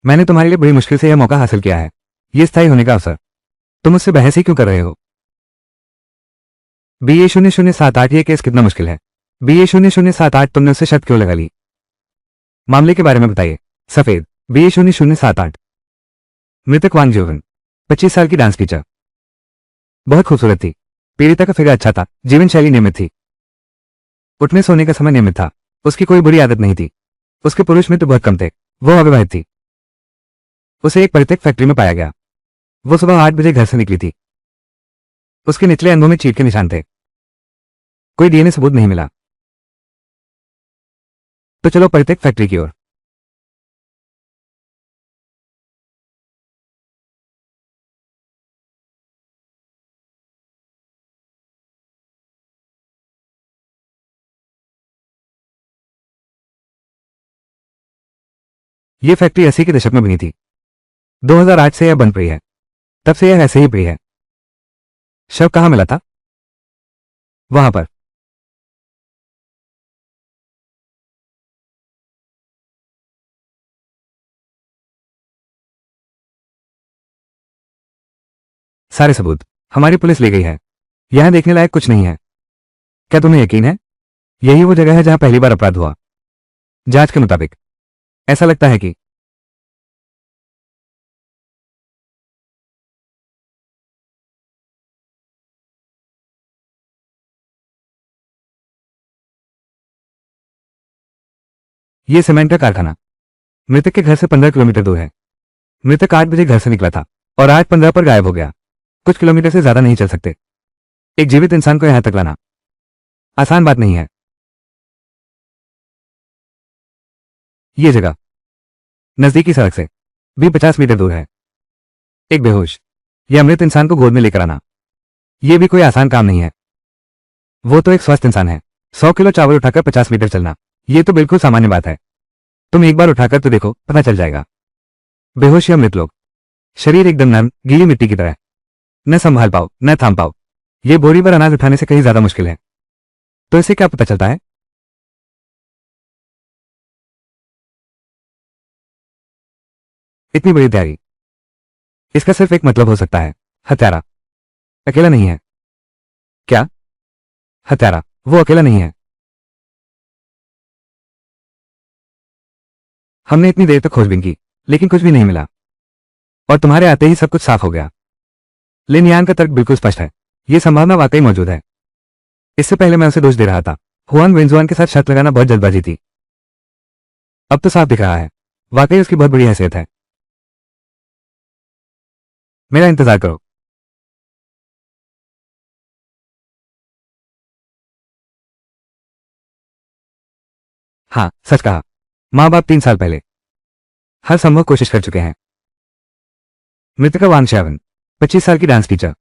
मैंने तुम्हारे लिए बड़ी मुश्किल से यह मौका हासिल किया है, यह स्थायी होने का अवसर। तुम मुझसे बहस ही क्यों कर रहे हो? BA0078, यह केस कितना मुश्किल है? BA0078, तुमने उससे शर्त क्यों लगा ली? मामले के बारे में बताइए। सफेद BA0078। मृतक वांग जोवन, 25 साल की डांस टीचर। बहुत खूबसूरत थी। पीड़िता का फिगर अच्छा था, जीवन शैली नियमित थी। उठने सोने का समय नियमित था। उसकी कोई बुरी आदत नहीं थी। उसके पुरुष मित्र बहुत कम थे। वो अविवाहित थी। उसे एक परित्यक्त फैक्ट्री में पाया गया। वो सुबह 8 बजे घर से निकली थी। उसके निचले अंगों में चीट के निशान थे। कोई डीएनए सबूत नहीं मिला। तो चलो परित्यक्त फैक्ट्री की ओर। ये फैक्ट्री 80 के दशक में बनी थी। 2008 से यह बन पड़ी है। तब से यह ऐसे ही पड़ी है। शव कहाँ मिला था? वहां पर। सारे सबूत हमारी पुलिस ले गई है। यहां देखने लायक कुछ नहीं है। क्या तुम्हें यकीन है यही वो जगह है जहां पहली बार अपराध हुआ? जांच के मुताबिक ऐसा लगता है कि यह सीमेंट का कारखाना मृतक के घर से 15 किलोमीटर दूर है। मृतक 8 बजे घर से निकला था और 8:15 पर गायब हो गया। कुछ किलोमीटर से ज्यादा नहीं चल सकते। एक जीवित इंसान को यहां तक लाना आसान बात नहीं है। यह जगह नजदीकी सड़क से भी 50 मीटर दूर है। एक बेहोश या मृत इंसान को गोद में लेकर आना यह भी कोई आसान काम नहीं है। वो तो एक स्वस्थ इंसान है। 100 किलो चावल उठाकर 50 मीटर चलना यह तो बिल्कुल सामान्य बात है। तुम एक बार उठाकर तो देखो, पता चल जाएगा। बेहोश या मृत लोग शरीर एकदम नर्म गीली मिट्टी की तरह, न संभाल पाओ न थाम पाओ। ये बोरी पर अनाज उठाने से कहीं ज्यादा मुश्किल है। तो इससे क्या पता चलता है? इतनी बड़ी तैयारी, इसका सिर्फ एक मतलब हो सकता है, हत्यारा अकेला नहीं है। क्या? हत्यारा वो अकेला नहीं है। हमने इतनी देर तक खोजबीन की लेकिन कुछ भी नहीं मिला और तुम्हारे आते ही सब कुछ साफ हो गया। लिनयान का तर्क बिल्कुल स्पष्ट है। यह संभावना वाकई मौजूद है। इससे पहले मैं उसे दोष दे रहा था। हुआन वेंजुआन के साथ शर्त लगाना बहुत जल्दबाजी थी। अब तो साफ दिख रहा है वाकई उसकी बहुत बड़ी हैसियत है। मेरा इंतजार करो। हाँ, सच कहा। माँ बाप 3 साल पहले हर संभव कोशिश कर चुके हैं। मृतिका वांगशावन 25 साल की डांस टीचर।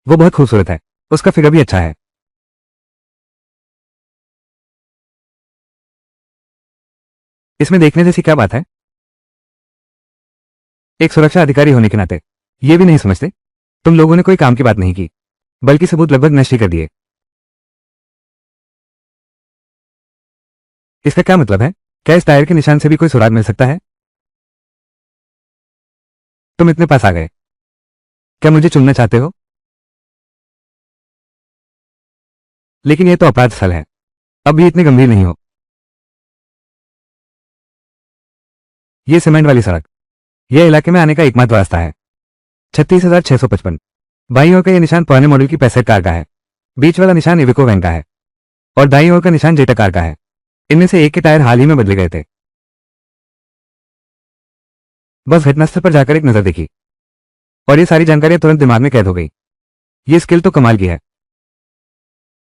वो बहुत खूबसूरत है। उसका फिगर भी अच्छा है। इसमें देखने जैसी क्या बात है? एक सुरक्षा अधिकारी होने के नाते ये भी नहीं समझते तुम लोगों ने कोई काम की बात नहीं की बल्कि सबूत लगभग नष्ट ही कर दिए। इसका क्या मतलब है? क्या इस टायर के निशान से भी कोई सुराग मिल सकता है? तुम इतने पास आ गए। क्या मुझे चुनना चाहते हो? लेकिन यह तो अपराध स्थल है। अब भी इतने गंभीर नहीं हो। यह सीमेंट वाली सड़क यह इलाके में आने का एकमात्र रास्ता है। 36,655। बाईं ओर का यह निशान पुराने मॉडल की पैसेट कार का है। बीच वाला निशान इविको वैन का है और दाईं ओर का निशान जेटा कार का है। इनमें से एक के टायर हाल ही में बदले गए थे। बस घटनास्थल पर जाकर एक नजर देखी और ये सारी जानकारी तुरंत दिमाग में कैद हो गई। ये स्किल तो कमाल की है।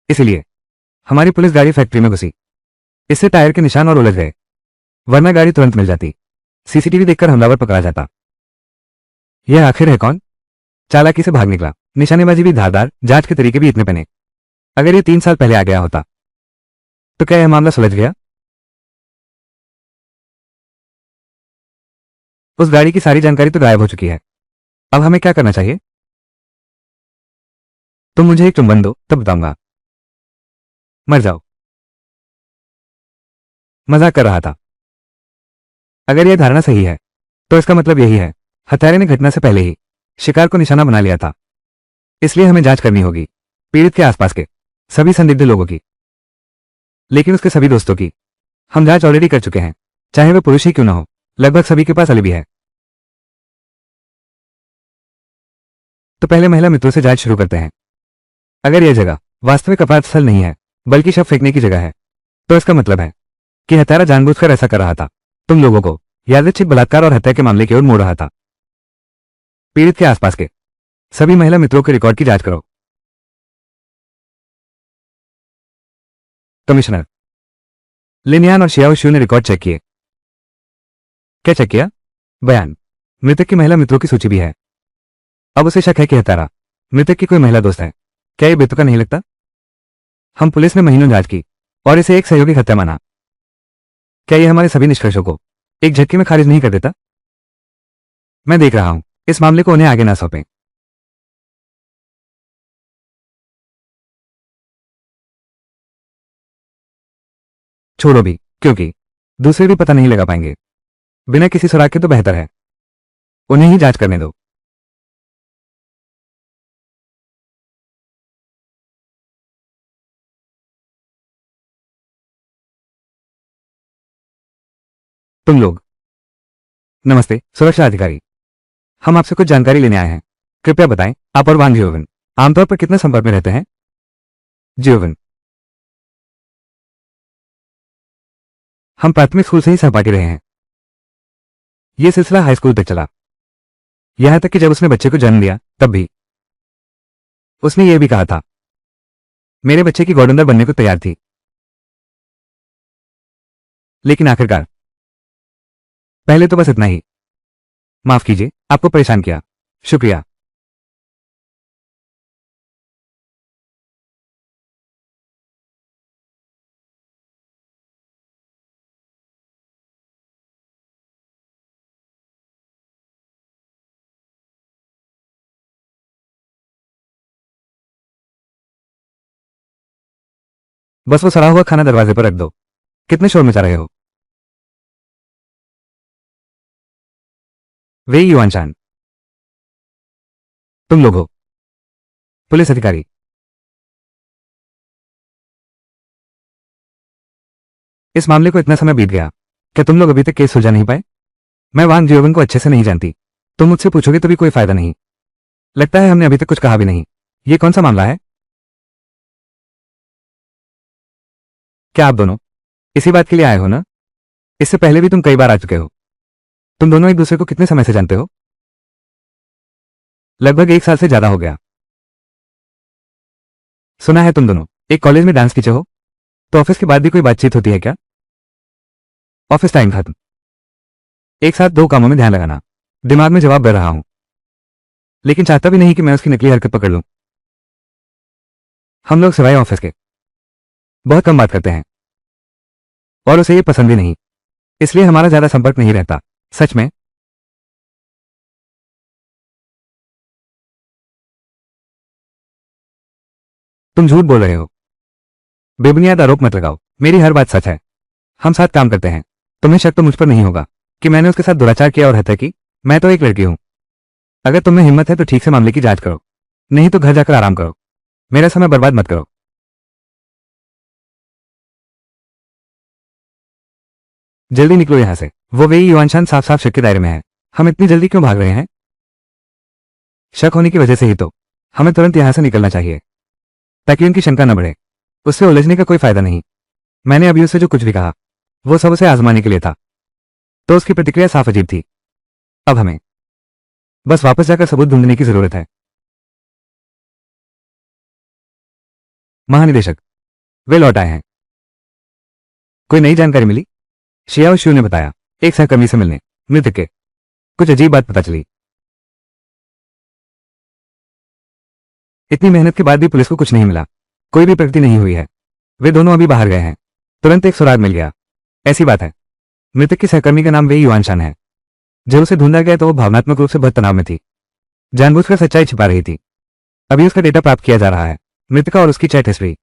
इसलिए हमारी पुलिस गाड़ी फैक्ट्री में घुसी। इससे टायर के निशान और उलझ गए, वरना गाड़ी तुरंत मिल जाती। सीसीटीवी देखकर हमलावर पकड़ा जाता। यह आखिर है कौन? चालाकी से भाग निकला। निशानेबाजी भी धारदार, जांच के तरीके भी इतने पने। अगर ये 3 साल पहले आ गया होता तो क्या यह मामला सुलझ गया? उस गाड़ी की सारी जानकारी तो गायब हो चुकी है। अब हमें क्या करना चाहिए? तुम मुझे एक चुंबन दो तब बताऊंगा। मर जाओ। मजाक कर रहा था। अगर यह धारणा सही है तो इसका मतलब यही है हत्यारे ने घटना से पहले ही शिकार को निशाना बना लिया था। इसलिए हमें जांच करनी होगी पीड़ित के आसपास के सभी संदिग्ध लोगों की, लेकिन उसके सभी दोस्तों की। हम जांच ऑलरेडी कर चुके हैं, चाहे वह पुरुष ही क्यों ना हो। लगभग सभी के पास अलिबी है। तो पहले महिला मित्रों से जांच शुरू करते हैं। अगर यह जगह वास्तविक अपराध स्थल नहीं है बल्कि शव फेंकने की जगह है तो इसका मतलब है कि हत्यारा जानबूझकर ऐसा कर रहा था। तुम लोगों को यादृच्छिक बलात्कार और हत्या के मामले की ओर मोड़ रहा था। पीड़ित के आसपास के सभी महिला मित्रों के रिकॉर्ड की जांच करो। कमिश्नर, लिनयान और शियाओशू ने रिकॉर्ड चेक किए। क्या चेक किया? बयान, मृतक की महिला मित्रों की सूची भी है। अब उसे शक है कि हत्यारा मृतक की कोई महिला दोस्त है। क्या ये बेतुका नहीं लगता? हम पुलिस ने महीनों जांच की और इसे एक सहयोगी हत्या माना। क्या ये हमारे सभी निष्कर्षों को एक झटके में खारिज नहीं कर देता? मैं देख रहा हूं, इस मामले को उन्हें आगे ना सौंपें। छोड़ो भी, क्योंकि दूसरे भी पता नहीं लगा पाएंगे। बिना किसी सुराग के तो बेहतर है उन्हें ही जांच करने दो। तुम लोग, नमस्ते सुरक्षा अधिकारी, हम आपसे कुछ जानकारी लेने आए हैं। कृपया बताएं, आप और वांग जियोविन आमतौर पर कितने संपर्क में रहते हैं? जियोविन, हम प्राथमिक स्कूल से ही सहपाठी रहे हैं। यह सिलसिला हाई स्कूल तक चला, यहां तक कि जब उसने बच्चे को जन्म दिया तब भी उसने यह भी कहा था मेरे बच्चे की गौडंदर बनने को तैयार थी। लेकिन आखिरकार, पहले तो बस इतना ही। माफ कीजिए, आपको परेशान किया। शुक्रिया। बस वो सड़ा हुआ खाना दरवाजे पर रख दो। कितने शोर मचा रहे हो? वे युआनशान, तुम लोग हो? पुलिस अधिकारी, इस मामले को इतना समय बीत गया, क्या तुम लोग अभी तक केस सुलझा नहीं पाए? मैं वांग जियोविन को अच्छे से नहीं जानती। तुम मुझसे पूछोगे तो भी कोई फायदा नहीं। लगता है हमने अभी तक कुछ कहा भी नहीं। ये कौन सा मामला है? क्या आप दोनों इसी बात के लिए आए हो ना? इससे पहले भी तुम कई बार आ चुके हो। तुम दोनों एक दूसरे को कितने समय से जानते हो? लगभग 1 साल से ज्यादा हो गया। सुना है तुम दोनों एक कॉलेज में डांस टीचर हो, तो ऑफिस के बाद भी कोई बातचीत होती है क्या? ऑफिस टाइम खत्म, एक साथ 2 कामों में ध्यान लगाना। दिमाग में जवाब दे रहा हूं, लेकिन चाहता भी नहीं कि मैं उसकी नकली हरकत पकड़ लूं। हम लोग सिवाय ऑफिस के बहुत कम बात करते हैं और उसे ये पसंद भी नहीं, इसलिए हमारा ज्यादा संपर्क नहीं रहता। सच में? तुम झूठ बोल रहे हो। बेबुनियाद आरोप मत लगाओ, मेरी हर बात सच है। हम साथ काम करते हैं। तुम्हें शक तो मुझ पर नहीं होगा कि मैंने उसके साथ दुराचार किया और हत्या की? मैं तो एक लड़की हूं। अगर तुम्हें हिम्मत है तो ठीक से मामले की जांच करो, नहीं तो घर जाकर आराम करो। मेरा समय बर्बाद मत करो। जल्दी निकलो यहां से। वो वे युवानशान साफ साफ शक के दायरे में है। हम इतनी जल्दी क्यों भाग रहे हैं? शक होने की वजह से ही तो हमें तुरंत यहां से निकलना चाहिए, ताकि उनकी शंका न बढ़े। उससे उलझने का कोई फायदा नहीं। मैंने अभी उससे जो कुछ भी कहा वो सब उसे आजमाने के लिए था, तो उसकी प्रतिक्रिया साफ अजीब थी। अब हमें बस वापस जाकर सबूत ढूंढने की जरूरत है। महानिदेशक, वे लौट आए हैं। कोई नई जानकारी मिली? शियाओ शू ने बताया, एक सहकर्मी से मिलने मृतक के कुछ अजीब बात पता चली। इतनी मेहनत के बाद भी पुलिस को कुछ नहीं मिला, कोई भी प्रगति नहीं हुई है। वे दोनों अभी बाहर गए हैं, तुरंत एक सुराग मिल गया। ऐसी बात है, मृतक की सहकर्मी का नाम वे युआनशान है। जब उसे ढूंढा गया तो वो भावनात्मक रूप से बहुत तनाव में थी, जानबूझकर सच्चाई छिपा रही थी। अभी उसका डेटा प्राप्त किया जा रहा है, मृतका और उसकी चैट हिस्ट्री।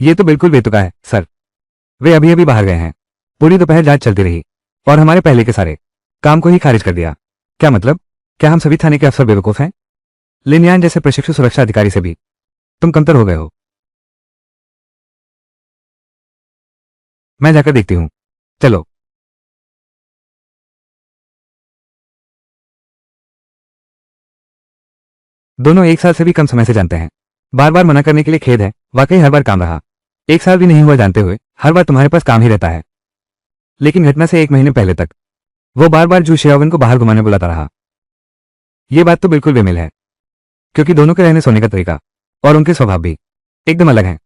ये तो बिल्कुल बेतुका है सर। वे अभी अभी बाहर गए हैं, पूरी दोपहर जांच चलती रही और हमारे पहले के सारे काम को ही खारिज कर दिया। क्या मतलब? क्या हम सभी थाने के अफसर बेवकूफ हैं? लिनयान जैसे प्रशिक्षु सुरक्षा अधिकारी से भी तुम कमतर हो गए हो। मैं जाकर देखती हूं। चलो। दोनों 1 साल से भी कम समय से जानते हैं। बार बार मना करने के लिए खेद है, वाकई हर बार काम रहा। 1 साल भी नहीं हुआ जानते हुए हर बार तुम्हारे पास काम ही रहता है। लेकिन घटना से 1 महीने पहले तक वो बार बार जू शियाओविन को बाहर घुमाने बुलाता रहा। ये बात तो बिल्कुल बेमेल है, क्योंकि दोनों के रहने सोने का तरीका और उनके स्वभाव भी एकदम अलग हैं।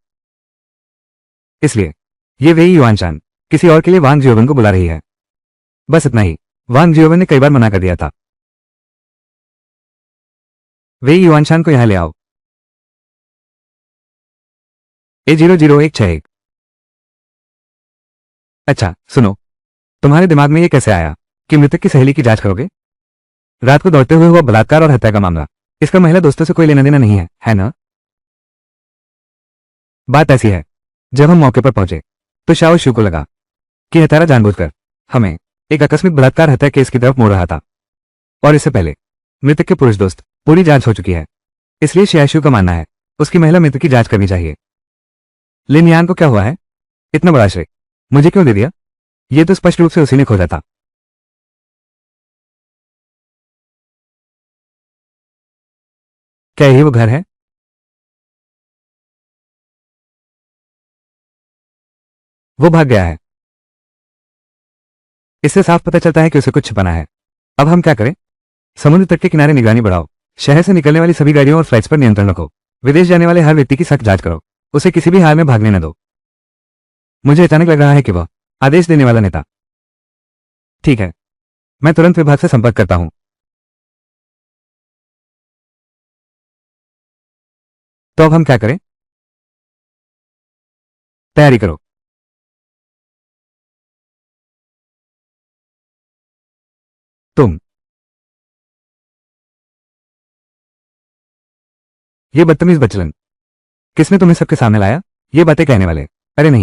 इसलिए ये वेई युआनशान किसी और के लिए वांग जियोवन को बुला रही है। बस इतना ही। वांग जियोवन ने कई बार मना कर दिया था। वेई युआनशान को यहां ले आओ। A00161। अच्छा सुनो, तुम्हारे दिमाग में ये कैसे आया कि मृतक की सहेली की जांच करोगे? रात को दौड़ते हुए हुआ बलात्कार और हत्या का मामला, इसका महिला दोस्तों से कोई लेना देना नहीं है ना? बात ऐसी है, जब हम मौके पर पहुंचे तो शाओ शू को लगा कि हत्यारा जानबूझकर हमें एक आकस्मिक बलात्कार हत्या केस की तरफ मोड़ रहा था, और इससे पहले मृतक के पुरुष दोस्त पूरी जांच हो चुकी है। इसलिए शियाशु का मानना है उसकी महिला मित्र की जांच करनी चाहिए। लिन यान को क्या हुआ है? इतना बड़ा श्रेय मुझे क्यों दे दिया? ये तो स्पष्ट रूप से उसी ने खोजा था। क्या यही वो घर है? वो भाग गया है। इससे साफ पता चलता है कि उसे कुछ छिपाना है। अब हम क्या करें? समुद्र तट के किनारे निगरानी बढ़ाओ। शहर से निकलने वाली सभी गाड़ियों और फ्लाइट्स पर नियंत्रण रखो। विदेश जाने वाले हर व्यक्ति की सख्त जांच करो। उसे किसी भी हाल में भागने न दो। मुझे अचानक लग रहा है कि वह आदेश देने वाला नेता। ठीक है, मैं तुरंत विभाग से संपर्क करता हूं। तो अब हम क्या करें? तैयारी करो। तुम ये बदतमीज बचलन किसने तुम्हें सबके सामने लाया? ये बातें कहने वाले? अरे नहीं।